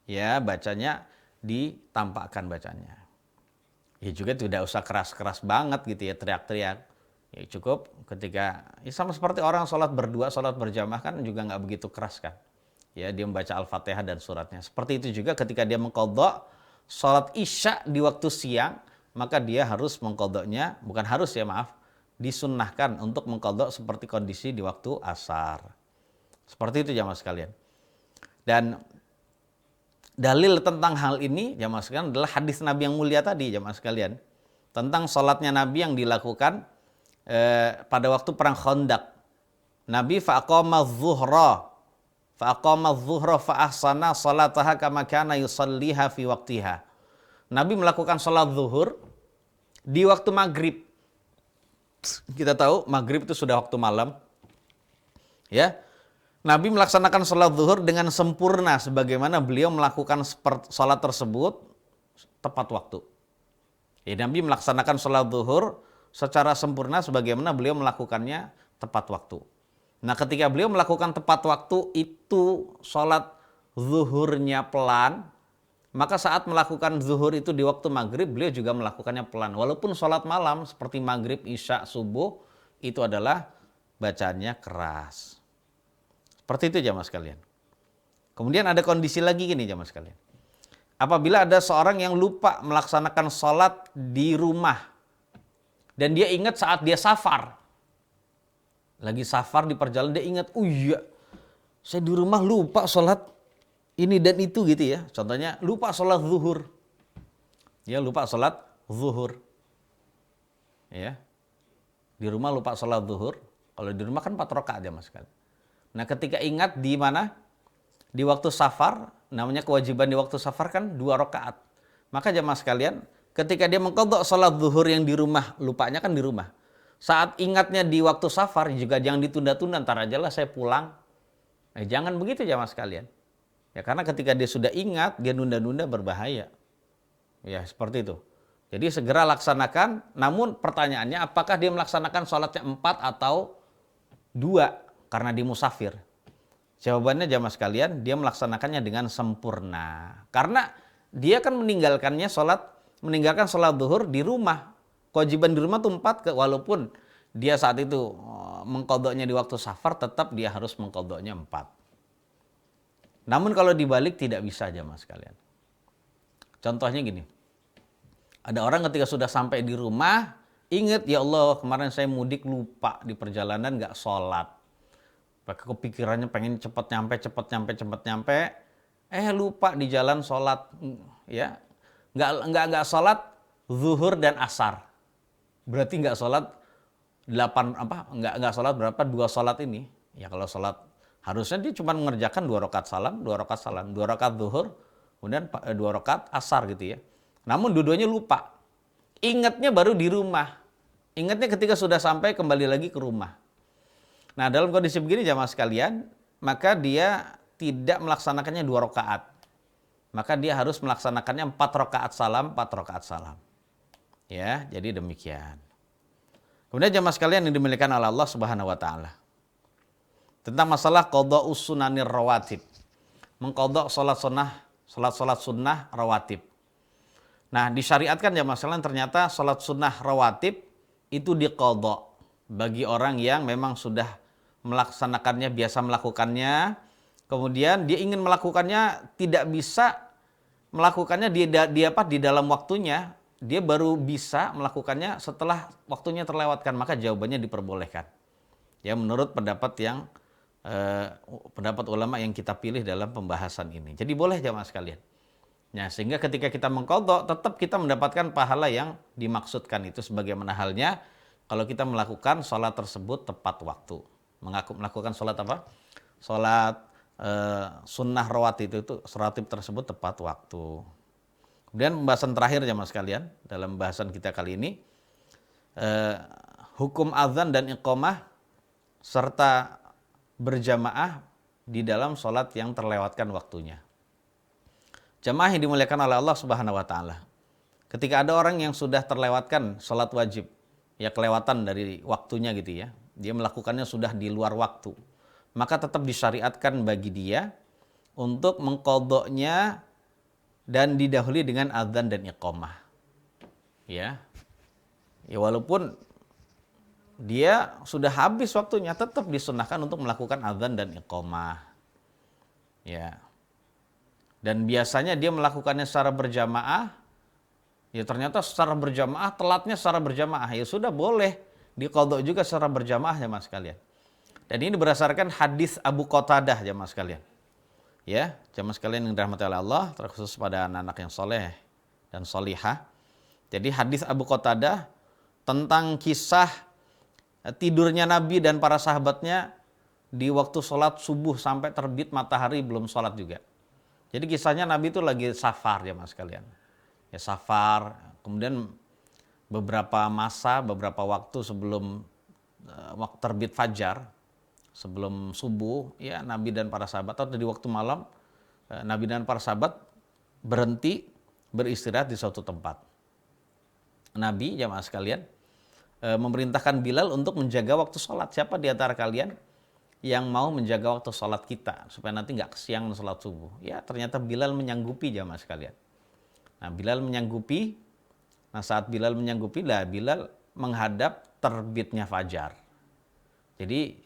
Ya, bacanya ditampakkan bacanya. Ya juga tidak usah keras-keras banget gitu ya, teriak-teriak. Ya cukup ketika, ya sama seperti orang sholat berdua, sholat berjamaah kan juga nggak begitu keras kan. Ya, dia membaca Al-Fatihah dan suratnya. Seperti itu juga ketika dia mengqadha sholat isya di waktu siang, maka dia harus mengqadhanya, bukan harus ya maaf, disunnahkan untuk mengqadha seperti kondisi di waktu asar. Seperti itu jamaah sekalian. Dan dalil tentang hal ini jamaah sekalian adalah hadis Nabi yang mulia tadi jamaah sekalian. Tentang sholatnya Nabi yang dilakukan pada waktu perang Khandaq. Nabi faqama adh-dhuhra fa ahsana salataha kama kana yusalliha fi waqtiha. Nabi melakukan salat zuhur di waktu maghrib. Kita tahu maghrib itu sudah waktu malam. Ya. Nabi melaksanakan salat zuhur dengan sempurna sebagaimana beliau melakukan salat tersebut tepat waktu. Ya, Nabi melaksanakan salat zuhur secara sempurna sebagaimana beliau melakukannya tepat waktu. Nah, ketika beliau melakukan tepat waktu itu sholat zuhurnya pelan, maka saat melakukan zuhur itu di waktu maghrib beliau juga melakukannya pelan. Walaupun sholat malam seperti maghrib, isya, subuh itu adalah bacaannya keras. Seperti itu jamaah sekalian. Kemudian ada kondisi lagi gini jamaah sekalian. Apabila ada seorang yang lupa melaksanakan sholat di rumah, dan dia ingat saat dia safar. Lagi safar di perjalanan dia ingat, oh iya, saya di rumah lupa sholat ini dan itu gitu ya. Contohnya lupa sholat zuhur. Ya, lupa sholat zuhur. Ya. Di rumah lupa sholat zuhur. Kalau di rumah kan 4 rakaat ya mas sekali. Nah, ketika ingat di mana? Di waktu safar, namanya kewajiban di waktu safar kan 2 rakaat. Maka jamaah sekalian, ketika dia mengqadha salat zuhur yang di rumah, lupanya kan di rumah. Saat ingatnya di waktu safar juga jangan ditunda-tunda, ntar aja lah saya pulang. Jangan begitu jamaah sekalian. Ya karena ketika dia sudah ingat, dia nunda-nunda berbahaya. Ya seperti itu. Jadi segera laksanakan, namun pertanyaannya apakah dia melaksanakan sholatnya 4 atau 2 karena dia musafir? Jawabannya jamaah sekalian, dia melaksanakannya dengan sempurna. Karena dia kan meninggalkan sholat zuhur di rumah. Kewajiban di rumah itu 4, walaupun dia saat itu mengqadhanya di waktu safar, tetap dia harus mengqadhanya 4. Namun kalau dibalik tidak bisa jamaah sekalian. Contohnya gini, ada orang ketika sudah sampai di rumah, ingat ya Allah kemarin saya mudik lupa di perjalanan nggak sholat. Pakai kepikirannya pengen cepet nyampe, lupa di jalan sholat, ya nggak sholat zuhur dan asar. Berarti nggak sholat 2 sholat ini. Ya kalau sholat harusnya dia cuma mengerjakan 2 rakaat salam, 2 rakaat zuhur, kemudian 2 rakaat asar gitu ya. Namun dua-duanya lupa. Ingatnya baru di rumah. Ingatnya ketika sudah sampai kembali lagi ke rumah. Nah dalam kondisi begini jamaah sekalian, maka dia tidak melaksanakannya 2 rakaat. Maka dia harus melaksanakannya 4 rakaat salam, 4 rakaat salam. Ya, jadi demikian. Kemudian jamaah sekalian yang dimuliakan oleh Allah Subhanahu wa taala. Tentang masalah qadha'us sunanir rawatib. Mengqadha salat sunnah rawatib. Nah, disyariatkan jamaah sekalian ternyata salat sunnah rawatib itu diqadha bagi orang yang memang sudah melaksanakannya, biasa melakukannya, kemudian dia ingin melakukannya tidak bisa melakukannya di dalam waktunya, dia baru bisa melakukannya setelah waktunya terlewatkan, maka jawabannya diperbolehkan. Ya menurut pendapat ulama yang kita pilih dalam pembahasan ini. Jadi boleh jamaah sekalian. Nah, sehingga ketika kita mengqadha tetap kita mendapatkan pahala yang dimaksudkan itu, sebagaimana halnya kalau kita melakukan sholat tersebut tepat waktu. Melakukan sholat apa? Sholat sunnah rawatib tersebut tepat waktu. Kemudian pembahasan terakhir jamaah sekalian dalam bahasan kita kali ini, hukum azan dan iqamah serta berjamaah di dalam sholat yang terlewatkan waktunya. Jamaah yang dimuliakan oleh Allah Subhanahu wa taala. Ketika ada orang yang sudah terlewatkan sholat wajib, ya kelewatan dari waktunya gitu ya, dia melakukannya sudah di luar waktu, maka tetap disyariatkan bagi dia untuk mengqadhanya dan didahului dengan azan dan iqamah. Ya walaupun dia sudah habis waktunya, tetap disunahkan untuk melakukan azan dan iqamah. Ya. Dan biasanya dia melakukannya secara berjamaah. Ya ternyata secara berjamaah, telatnya secara berjamaah. Ya sudah boleh diqadha juga secara berjamaah ya mas sekalian. Dan ini berdasarkan hadis Abu Qatadah ya mas sekalian. Ya, jamaah sekalian yang dirahmati oleh Allah, terkhusus pada anak-anak yang soleh dan solihah. Jadi hadis Abu Qatadah tentang kisah tidurnya Nabi dan para sahabatnya di waktu sholat subuh sampai terbit matahari belum sholat juga. Jadi kisahnya Nabi itu lagi safar ya mas kalian. Ya safar, kemudian beberapa waktu sebelum waktu terbit fajar, sebelum subuh, ya Nabi dan para sahabat, atau di waktu malam, Nabi dan para sahabat berhenti beristirahat di suatu tempat. Nabi jamaah sekalian memerintahkan Bilal untuk menjaga waktu sholat. Siapa di antara kalian yang mau menjaga waktu sholat kita supaya nanti nggak kesiangan sholat subuh? Ya ternyata Bilal menyanggupi jamaah sekalian. Nah Bilal menyanggupi. Nah saat Bilal menyanggupi lah Bilal menghadap terbitnya fajar. Jadi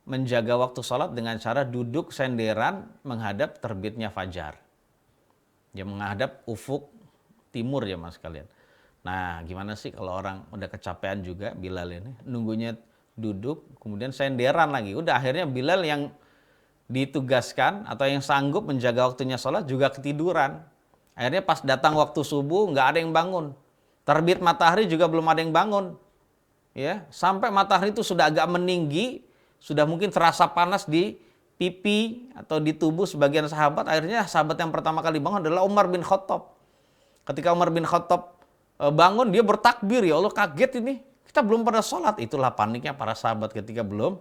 menjaga waktu sholat dengan cara duduk senderan menghadap terbitnya fajar. Ya menghadap ufuk timur jamaah sekalian. Nah gimana sih kalau orang udah kecapean juga Bilal ini, nunggunya duduk kemudian senderan lagi. Udah akhirnya Bilal yang ditugaskan atau yang sanggup menjaga waktunya sholat juga ketiduran. Akhirnya pas datang waktu subuh nggak ada yang bangun. Terbit matahari juga belum ada yang bangun. Ya, sampai matahari itu sudah agak meninggi, sudah mungkin terasa panas di pipi atau di tubuh sebagian sahabat. Akhirnya sahabat yang pertama kali bangun adalah Umar bin Khattab. Ketika Umar bin Khattab bangun, dia bertakbir, ya Allah kaget ini. Kita belum pada sholat. Itulah paniknya para sahabat ketika belum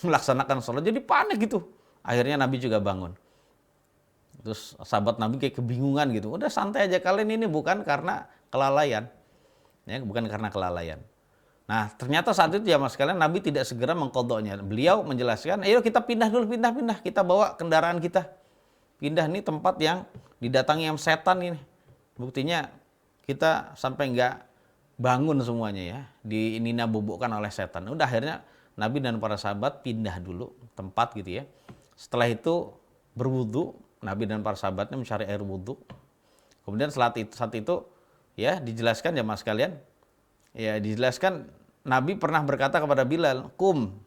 melaksanakan sholat. Jadi panik gitu. Akhirnya Nabi juga bangun. Terus sahabat Nabi kayak kebingungan gitu. Udah santai aja, kalian ini bukan karena kelalaian. Ya, bukan karena kelalaian. Nah, ternyata saat itu ya mas sekalian, Nabi tidak segera mengkodoknya. Beliau menjelaskan, ayo kita pindah dulu, pindah. Kita bawa kendaraan kita. Pindah nih tempat yang didatangi yang setan ini. Buktinya kita sampai nggak bangun semuanya ya. Nina bobokkan oleh setan. Udah akhirnya Nabi dan para sahabat pindah dulu tempat gitu ya. Setelah itu berwudu, Nabi dan para sahabatnya mencari air wudu. Kemudian saat itu ya dijelaskan ya mas kalian. Ya dijelaskan Nabi pernah berkata kepada Bilal, "Kum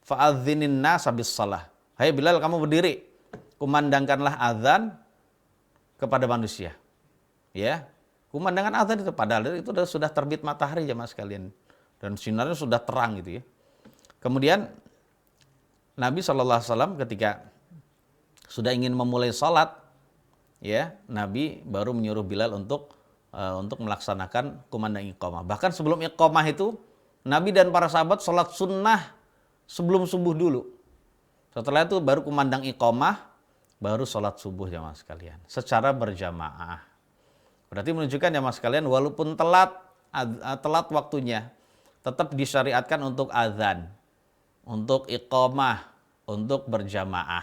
fa'adzinin nasa bis-shalah." Hai Bilal, kamu berdiri, kumandangkanlah azan kepada manusia. Ya, kumandangkan azan itu padahal itu sudah terbit matahari jemaah sekalian dan sinarnya sudah terang gitu ya. Kemudian Nabi SAW ketika sudah ingin memulai sholat, ya Nabi baru menyuruh Bilal untuk melaksanakan kumandang iqamah. Bahkan sebelum iqamah itu Nabi dan para sahabat sholat sunnah sebelum subuh dulu. Setelah itu baru kumandang iqamah, baru sholat subuh jemaah sekalian secara berjamaah. Berarti menunjukkan ya mas sekalian, walaupun telat waktunya, tetap disyariatkan untuk azan, untuk iqamah, untuk berjamaah.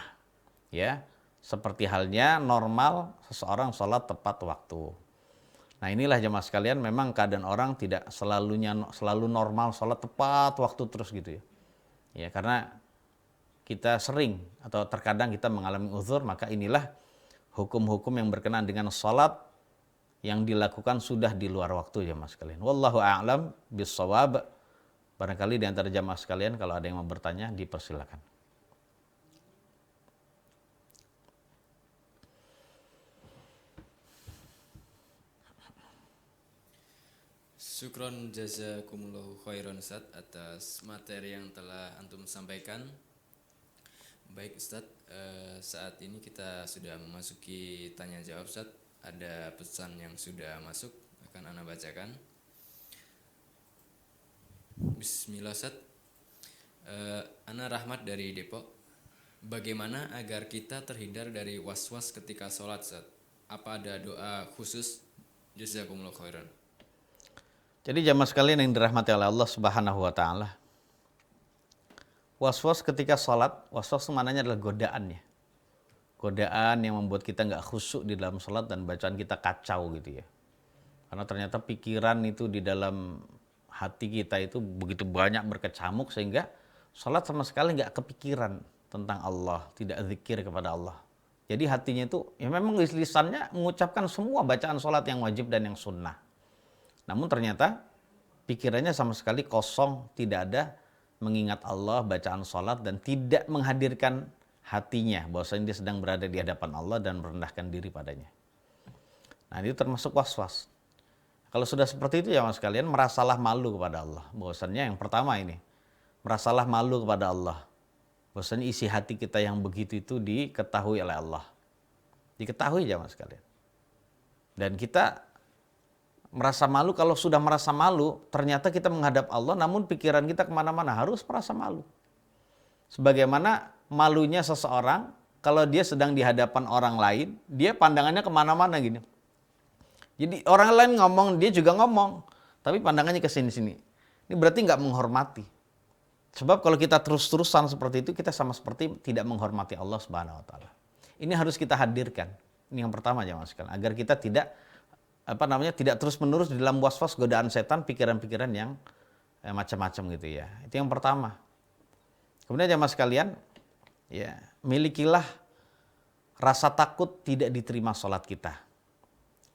Ya, seperti halnya normal seseorang sholat tepat waktu. Nah inilah jemaah sekalian, memang keadaan orang tidak selalu normal sholat tepat waktu terus gitu ya. Ya karena kita sering atau terkadang kita mengalami uzur, maka inilah hukum-hukum yang berkenaan dengan sholat yang dilakukan sudah di luar waktu jemaah sekalian. Wallahu a'lam bis-shawab. Barangkali di antara jemaah sekalian kalau ada yang mau bertanya dipersilakan. Syukron jazakumullahu khairan Ustaz atas materi yang telah antum sampaikan. Baik Ustaz, saat ini kita sudah memasuki tanya jawab Ustaz. Ada pesan yang sudah masuk, akan ana bacakan. Bismillah Ustaz. Ana Rahmat dari Depok. Bagaimana agar kita terhindar dari was-was ketika sholat Ustaz? Apa ada doa khusus? Jazakumullahu khairan. Jadi jamaah sekalian yang dirahmati oleh Allah Subhanahu wa taala. Was-was ketika sholat, was-was itu maknanya adalah godaan ya. Godaan yang membuat kita nggak khusyuk di dalam sholat dan bacaan kita kacau gitu ya. Karena ternyata pikiran itu di dalam hati kita itu begitu banyak berkecamuk sehingga sholat sama sekali nggak kepikiran tentang Allah, tidak zikir kepada Allah. Jadi hatinya itu ya memang lisannya mengucapkan semua bacaan sholat yang wajib dan yang sunnah. Namun ternyata pikirannya sama sekali kosong, tidak ada mengingat Allah, bacaan sholat, dan tidak menghadirkan hatinya bahwasanya dia sedang berada di hadapan Allah dan merendahkan diri padanya. Nah itu termasuk was-was. Kalau sudah seperti itu ya mas sekalian, merasalah malu kepada Allah. Bahwasanya yang pertama ini, merasalah malu kepada Allah. Bahwasanya isi hati kita yang begitu itu diketahui oleh Allah. Diketahui ya mas sekalian. Dan kita merasa malu, kalau sudah merasa malu, ternyata kita menghadap Allah, namun pikiran kita kemana-mana, harus merasa malu. Sebagaimana malunya seseorang, kalau dia sedang di hadapan orang lain, dia pandangannya kemana-mana gini. Jadi orang lain ngomong, dia juga ngomong, tapi pandangannya ke sini-sini. Ini berarti nggak menghormati. Sebab kalau kita terus-terusan seperti itu, kita sama seperti tidak menghormati Allah Subhanahu wa taala. Ini harus kita hadirkan. Ini yang pertama jemaah sekalian, agar kita tidak terus-menerus di dalam was-was godaan setan, pikiran-pikiran yang macam-macam gitu ya. Itu yang pertama. Kemudian jemaah sekalian, ya, milikilah rasa takut tidak diterima sholat kita.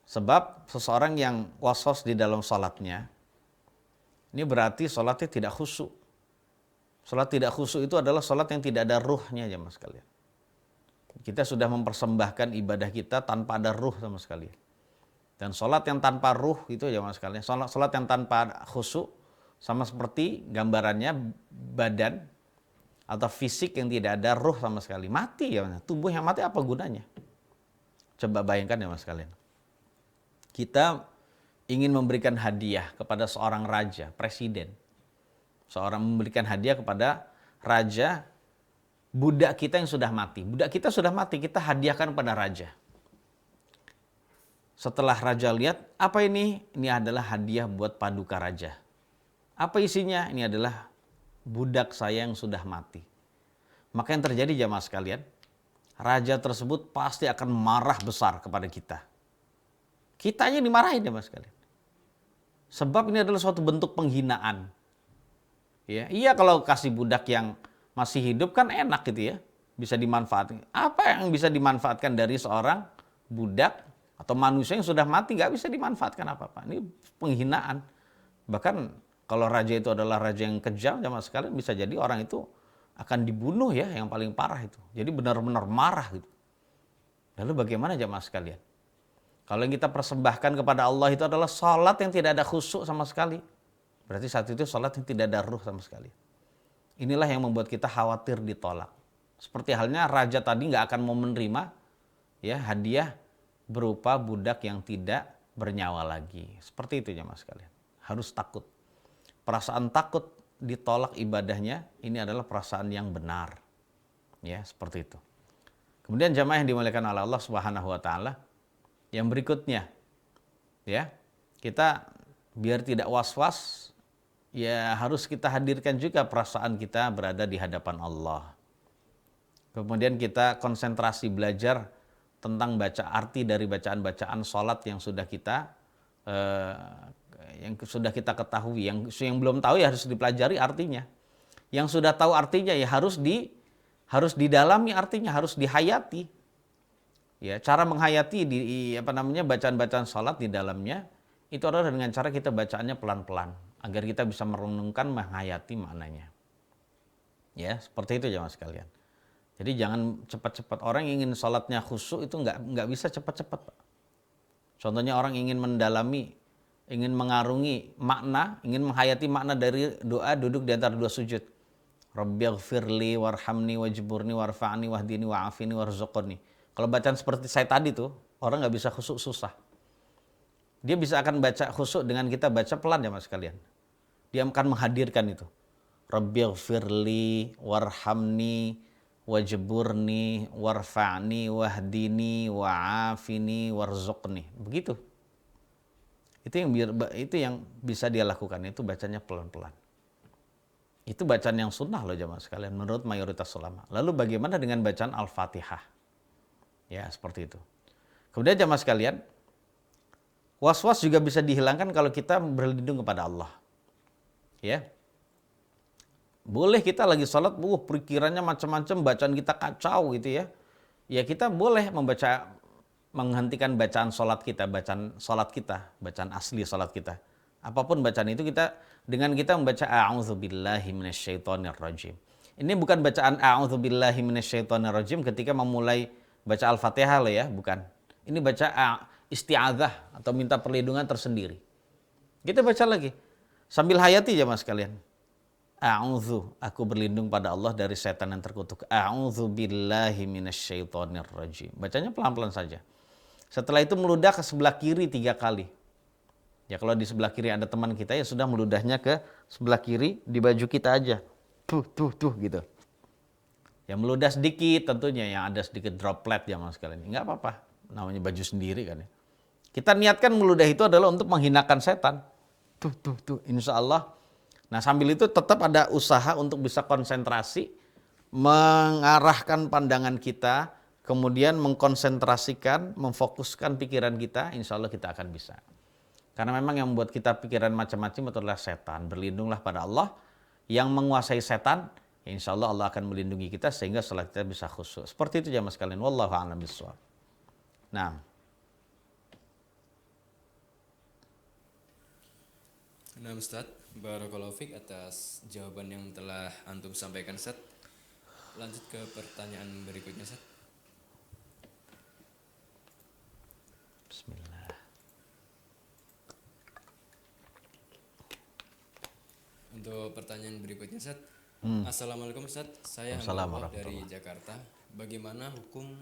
Sebab seseorang yang was-was di dalam sholatnya, ini berarti sholatnya tidak khusyuk. Sholat tidak khusyuk itu adalah sholat yang tidak ada ruhnya jemaah sekalian. Kita sudah mempersembahkan ibadah kita tanpa ada ruh sama sekali. Dan sholat yang tanpa ruh itu jemaah sekalian, sholat yang tanpa khusyuk sama seperti gambarannya badan atau fisik yang tidak ada ruh sama sekali. Mati ya, tubuh yang mati apa gunanya? Coba bayangkan jemaah sekalian. kita ingin memberikan hadiah kepada seorang raja, presiden. Seorang memberikan hadiah kepada raja, budak kita yang sudah mati. Budak kita sudah mati, kita hadiahkan pada raja. Setelah raja lihat, apa ini? Ini adalah hadiah buat paduka raja. Apa isinya? Ini adalah budak saya yang sudah mati. Maka yang terjadi jamaah sekalian, raja tersebut pasti akan marah besar kepada kita. Kitanya dimarahin jamaah sekalian. Sebab ini adalah suatu bentuk penghinaan. Ya, iya kalau kasih budak yang masih hidup kan enak gitu ya. Bisa dimanfaatkan. Apa yang bisa dimanfaatkan dari seorang budak atau manusia yang sudah mati nggak bisa dimanfaatkan apa-apa. Ini penghinaan. Bahkan kalau raja itu adalah raja yang kejam jamaah sekalian, bisa jadi orang itu akan dibunuh ya, yang paling parah itu. Jadi benar-benar marah gitu. Lalu bagaimana jamaah sekalian? Kalau yang kita persembahkan kepada Allah itu adalah salat yang tidak ada khusyuk sama sekali. Berarti saat itu salat yang tidak ada ruh sama sekali. Inilah yang membuat kita khawatir ditolak. Seperti halnya raja tadi nggak akan mau menerima ya hadiah berupa budak yang tidak bernyawa lagi. Seperti itu jamaah sekalian. Harus takut. Perasaan takut ditolak ibadahnya ini adalah perasaan yang benar. Ya, seperti itu. Kemudian jamaah yang dimuliakan oleh Allah Subhanahu wa taala, yang berikutnya ya, kita biar tidak was-was ya harus kita hadirkan juga perasaan kita berada di hadapan Allah. Kemudian kita konsentrasi belajar tentang baca arti dari bacaan-bacaan sholat yang sudah kita ketahui. Yang belum tahu ya harus dipelajari artinya. Yang sudah tahu artinya ya harus didalami artinya, harus dihayati. Ya, cara menghayati bacaan-bacaan sholat di dalamnya itu adalah dengan cara kita bacaannya pelan-pelan agar kita bisa merenungkan, menghayati maknanya. Ya, seperti itu jamaah sekalian. Jadi jangan cepat-cepat. Orang ingin sholatnya khusyuk itu nggak bisa cepat-cepat, Pak. Contohnya orang ingin mendalami, ingin mengarungi makna, ingin menghayati makna dari doa duduk di antara dua sujud. Rabbighfirli warhamni wajburni warfa'ni wahdini wa'afini warzuqni. Kalau bacaan seperti saya tadi tuh, orang nggak bisa khusyuk, susah. Dia bisa akan baca khusyuk dengan kita baca pelan ya mas sekalian. Dia akan menghadirkan itu. Rabbighfirli warhamni wajburni warfa'ni wahdini wa'afini warzuqni. Begitu. Itu yang bisa dia lakukan, itu bacanya pelan-pelan. Itu bacaan yang sunnah loh jamaah sekalian menurut mayoritas ulama. Lalu bagaimana dengan bacaan Al-Fatihah? Ya, seperti itu. Kemudian jamaah sekalian, was-was juga bisa dihilangkan kalau kita berlindung kepada Allah. Ya. Boleh kita lagi sholat, pikirannya macam-macam, bacaan kita kacau gitu ya. Ya kita boleh menghentikan bacaan sholat kita, bacaan asli sholat kita. Apapun bacaan itu dengan kita membaca a'udzubillahi minasyaitonirrajim. Ini bukan bacaan a'udzubillahi minasyaitonirrajim ketika memulai baca Al-Fatihah loh ya, bukan. Ini baca isti'adzah atau minta perlindungan tersendiri. Kita baca lagi sambil hayati ya mas sekalian. Aku berlindung pada Allah dari setan yang terkutuk. A'udzubillahi minasyaitonirrajim. Bacanya pelan-pelan saja. Setelah itu meludah ke sebelah kiri 3 kali. Ya kalau di sebelah kiri ada teman kita ya sudah meludahnya ke sebelah kiri di baju kita aja. Tuh gitu. Ya meludah sedikit tentunya, yang ada sedikit droplet ya mas sekalian. Enggak apa-apa, namanya baju sendiri kan ya. Kita niatkan meludah itu adalah untuk menghinakan setan. Tuh, insya Allah. Nah sambil itu tetap ada usaha untuk bisa konsentrasi, mengarahkan pandangan kita, kemudian mengkonsentrasikan, memfokuskan pikiran kita, insya Allah kita akan bisa. Karena memang yang membuat kita pikiran macam-macam itu adalah setan. Berlindunglah pada Allah yang menguasai setan. Insya Allah Allah akan melindungi kita sehingga salat kita bisa khusyuk. Seperti itu jamaah sekalian. Wallahu a'lam bishawab. Nah. Nah Ustaz, barakallahu fiik atas jawaban yang telah antum sampaikan Ustaz. Lanjut ke pertanyaan berikutnya Ustaz. Bismillah. Untuk pertanyaan berikutnya Ustaz. Assalamualaikum Ustaz, saya Muhammad dari Jakarta. Bagaimana hukum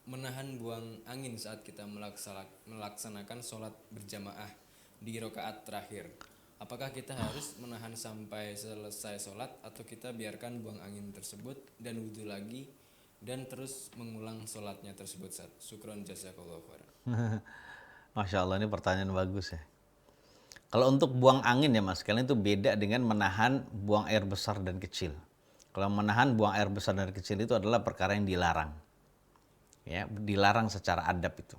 menahan buang angin saat kita melaksanakan sholat berjamaah di rakaat terakhir. Apakah kita harus menahan sampai selesai sholat atau kita biarkan buang angin tersebut dan wudhu lagi dan terus mengulang sholatnya tersebut, Ustaz? Syukron jazakallahu khairan. Masya Allah, ini pertanyaan bagus ya. Kalau untuk buang angin ya mas, kalian itu beda dengan menahan buang air besar dan kecil. Kalau menahan buang air besar dan kecil itu adalah perkara yang dilarang. Ya, dilarang secara adab itu.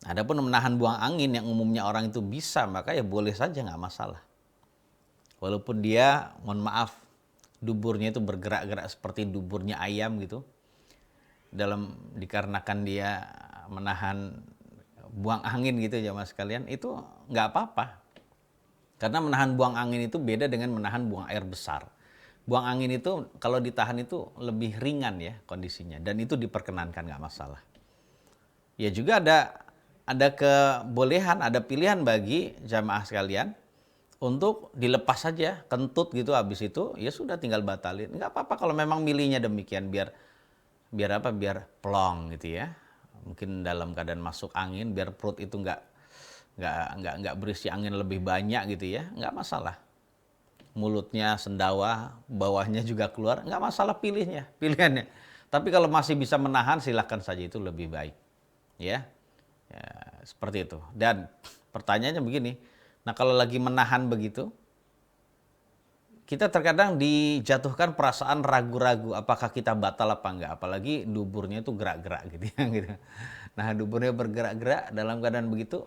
Adapun menahan buang angin yang umumnya orang itu bisa, maka ya boleh saja, nggak masalah. Walaupun dia, mohon maaf, duburnya itu bergerak-gerak seperti duburnya ayam gitu. Dikarenakan dia menahan buang angin gitu ya mas sekalian, itu nggak apa-apa. Karena menahan buang angin itu beda dengan menahan buang air besar. Buang angin itu kalau ditahan itu lebih ringan ya kondisinya, dan itu diperkenankan, nggak masalah. Ya juga ada kebolehan, ada pilihan bagi jamaah sekalian untuk dilepas saja kentut gitu, habis itu ya sudah tinggal batalin. Nggak apa-apa kalau memang milihnya demikian, biar plong gitu ya. Mungkin dalam keadaan masuk angin, biar perut itu nggak berisi angin lebih banyak gitu ya, nggak masalah. Mulutnya sendawa, bawahnya juga keluar, nggak masalah pilihannya. Tapi kalau masih bisa menahan, silahkan saja, itu lebih baik. Ya, seperti itu. Dan pertanyaannya begini, nah kalau lagi menahan begitu, kita terkadang dijatuhkan perasaan ragu-ragu apakah kita batal apa enggak, apalagi duburnya itu gerak-gerak gitu ya gitu. Nah, duburnya bergerak-gerak, dalam keadaan begitu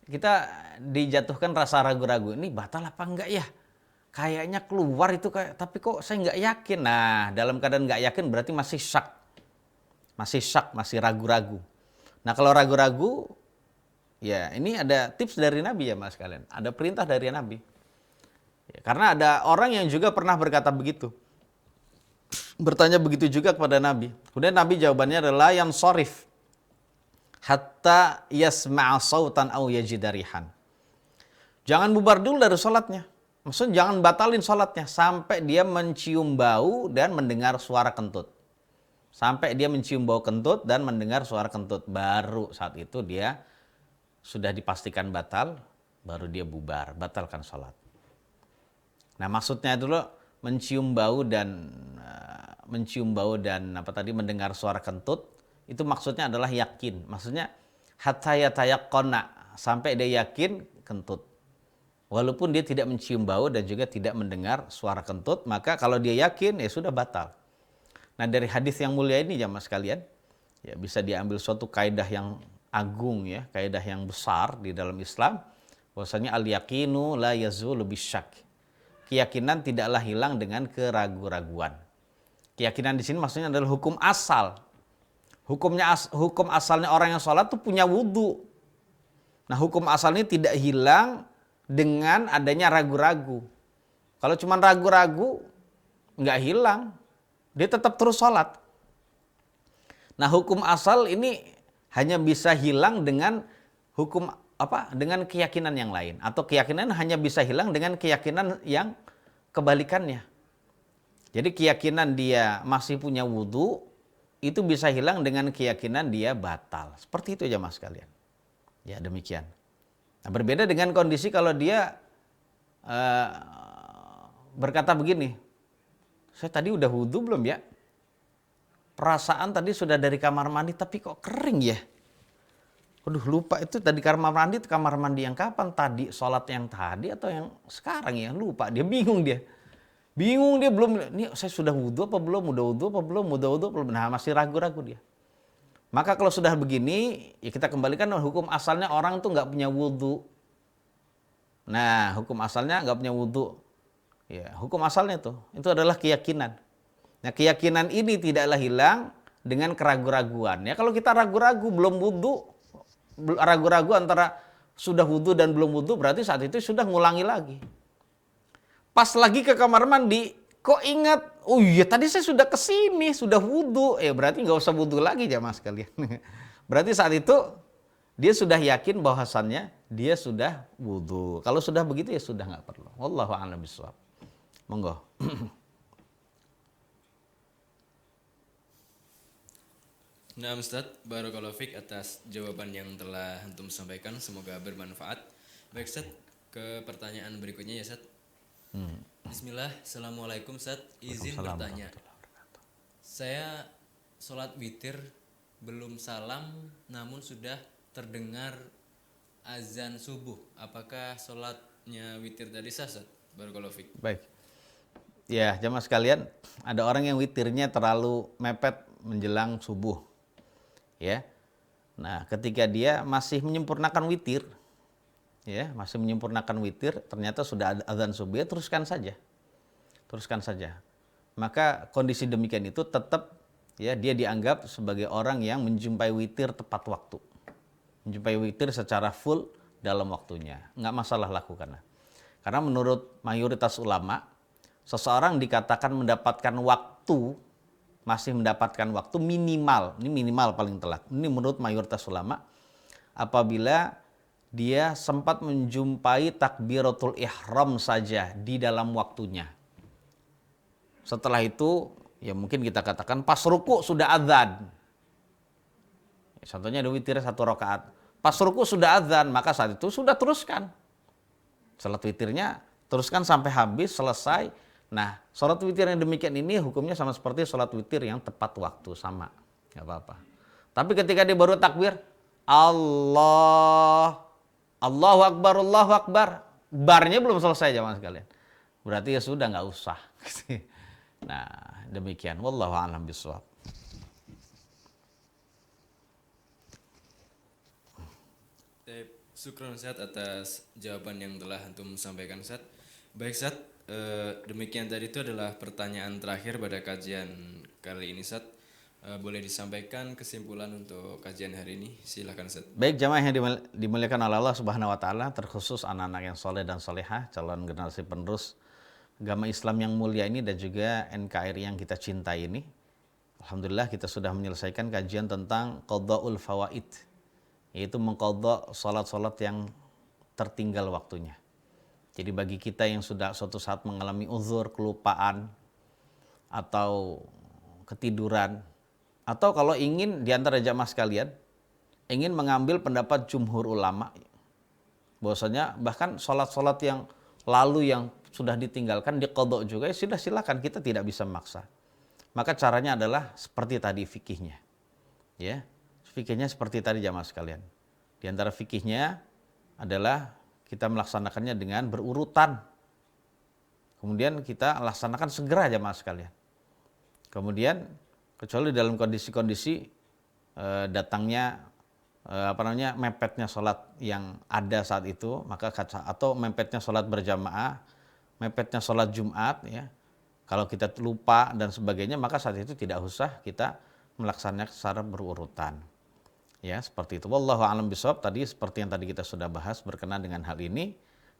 kita dijatuhkan rasa ragu-ragu, ini batal apa enggak ya? Kayaknya keluar itu tapi kok saya enggak yakin. Nah, dalam keadaan enggak yakin berarti masih syak, masih ragu-ragu. Nah, kalau ragu-ragu, ya ini ada tips dari Nabi ya mas kalian, ada perintah dari Nabi. Ya, karena ada orang yang juga pernah berkata begitu, bertanya begitu juga kepada Nabi. Kemudian Nabi jawabannya adalah yang sorif hatta yasma'a sautan au yajidarihan. Jangan bubar dulu dari sholatnya. Maksudnya jangan batalin sholatnya sampai dia mencium bau dan mendengar suara kentut. Sampai dia mencium bau kentut dan mendengar suara kentut. Baru saat itu dia sudah dipastikan batal, baru dia bubar, batalkan sholat. Nah, maksudnya dulu mencium bau dan mendengar suara kentut, itu maksudnya adalah yakin. Maksudnya hatta yatayaqqana, sampai dia yakin kentut. Walaupun dia tidak mencium bau dan juga tidak mendengar suara kentut, maka kalau dia yakin ya sudah batal. Nah, dari hadis yang mulia ini jamaah sekalian, ya bisa diambil suatu kaidah yang agung ya, kaidah yang besar di dalam Islam, bahwasanya al-yaqinu la yazulu bisyak. Keyakinan tidaklah hilang dengan keraguan-raguan. Keyakinan di sini maksudnya adalah hukum asal. Hukum asalnya orang yang sholat itu punya wudhu. Nah, hukum asal ini tidak hilang dengan adanya ragu-ragu. Kalau cuma ragu-ragu, nggak hilang. Dia tetap terus sholat. Nah, hukum asal ini hanya bisa hilang dengan dengan keyakinan yang lain, atau keyakinan hanya bisa hilang dengan keyakinan yang kebalikannya. Jadi keyakinan dia masih punya wudhu itu bisa hilang dengan keyakinan dia batal. Seperti itu aja mas kalian. Ya demikian. Nah, berbeda dengan kondisi kalau dia berkata begini, saya tadi udah wudhu belum ya? Perasaan tadi sudah dari kamar mandi tapi kok kering ya? Aduh lupa, itu tadi kamar mandi yang kapan? Tadi sholat yang tadi atau yang sekarang ya? Lupa, dia bingung dia. Belum, ini saya sudah wudhu apa belum? Udah wudhu apa belum? Nah, masih ragu-ragu dia. Maka kalau sudah begini, ya kita kembalikan hukum asalnya orang tuh nggak punya wudhu. Nah, hukum asalnya nggak punya wudhu. Ya, hukum asalnya itu adalah keyakinan. Nah, keyakinan ini tidaklah hilang dengan keraguan-raguan. Ya, kalau kita ragu-ragu belum wudhu, ragu-ragu antara sudah wudhu dan belum wudhu, berarti saat itu sudah ngulangi lagi. Pas lagi ke kamar mandi, kok ingat, oh iya tadi saya sudah kesini, sudah wudhu. Berarti nggak usah wudhu lagi jamaah sekalian. Berarti saat itu dia sudah yakin bahwasannya dia sudah wudhu. Kalau sudah begitu ya sudah nggak perlu. Wallahu a'lam bishawab. Monggo. Nah, Ustadz, barakallahu fiik atas jawaban yang telah antum sampaikan, semoga bermanfaat. Baik, Ustadz, ke pertanyaan berikutnya ya, Ustadz. Bismillah, Assalamualaikum, Ustadz. Izin Waalaikumsalam bertanya, warahmatullahi wabarakatuh. saya sholat witir belum salam, namun sudah terdengar azan subuh. Apakah sholatnya witir tadi sah, Ustadz? Barakallahu fiik. Baik. Ya, jamaah sekalian, ada orang yang witirnya terlalu mepet menjelang subuh. Ya. Nah, ketika dia masih menyempurnakan witir, ya, masih menyempurnakan witir, ternyata sudah ada azan subuh, ya teruskan saja. Teruskan saja. Maka kondisi demikian itu tetap ya dia dianggap sebagai orang yang menjumpai witir tepat waktu. Menjumpai witir secara full dalam waktunya. Enggak masalah, lakukanlah. Karena menurut mayoritas ulama, seseorang dikatakan mendapatkan waktu, masih mendapatkan waktu minimal, ini minimal paling telat. Ini menurut mayoritas ulama, apabila dia sempat menjumpai takbiratul ihram saja di dalam waktunya. Setelah itu, ya mungkin kita katakan pas ruku sudah azan. Contohnya ada witir 1 rakaat. Pas ruku sudah azan, maka saat itu sudah teruskan. Salat witirnya teruskan sampai habis, selesai. Nah, salat witir yang demikian ini hukumnya sama seperti salat witir yang tepat waktu, sama. Gak apa-apa. Tapi ketika dia baru takbir, Allahu Akbar. Barnya belum selesai jamaah sekalian. Berarti ya sudah, nggak usah. Nah, demikian. Wallahu a'lam bishawab. Syukron, Ustadz, atas jawaban yang telah antum sampaikan, Ustadz. Baik, Ustadz, demikian tadi itu adalah pertanyaan terakhir pada kajian kali ini, Ustadz. Boleh disampaikan kesimpulan untuk kajian hari ini? Silakan, Ustadz. Baik, jamaah yang dimuliakan oleh Allah Subhanahu wa taala, terkhusus anak-anak yang soleh dan solehah, calon generasi penerus agama Islam yang mulia ini dan juga NKRI yang kita cintai ini. Alhamdulillah kita sudah menyelesaikan kajian tentang qadha'ul fawaid, yaitu mengqadha salat-salat yang tertinggal waktunya. Jadi bagi kita yang sudah suatu saat mengalami uzur, kelupaan, atau ketiduran, atau kalau ingin di antara jamaah sekalian, ingin mengambil pendapat jumhur ulama, bahwasanya bahkan salat-salat yang lalu yang sudah ditinggalkan diqadha juga, ya sudah silakan, kita tidak bisa memaksa. Maka caranya adalah seperti tadi fikihnya. Ya. Fikihnya seperti tadi jamaah sekalian. Di antara fikihnya adalah kita melaksanakannya dengan berurutan. Kemudian kita laksanakan segera jamaah sekalian. Kemudian kecuali dalam kondisi-kondisi datangnya mepetnya sholat yang ada saat itu, maka atau mepetnya sholat berjamaah, mepetnya sholat Jumat, ya. Kalau kita lupa dan sebagainya, maka saat itu tidak usah kita melaksanakan secara berurutan. Ya, seperti itu. Wallahu a'lam bishawab. Tadi seperti yang tadi kita sudah bahas berkenaan dengan hal ini,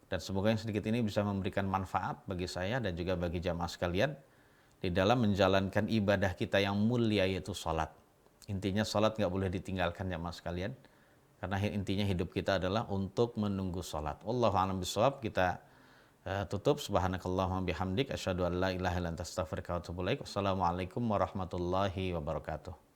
dan semoga yang sedikit ini bisa memberikan manfaat bagi saya dan juga bagi jamaah sekalian di dalam menjalankan ibadah kita yang mulia, yaitu sholat. Intinya sholat nggak boleh ditinggalkan jamaah sekalian, karena intinya hidup kita adalah untuk menunggu sholat. Wallahu a'lam bishawab. Kita tutup. Subhanakallahumma bihamdik asyhadu an la ilaha illa anta astaghfiruka wa atubu ilaik. Wassalamualaikum warahmatullahi wabarakatuh.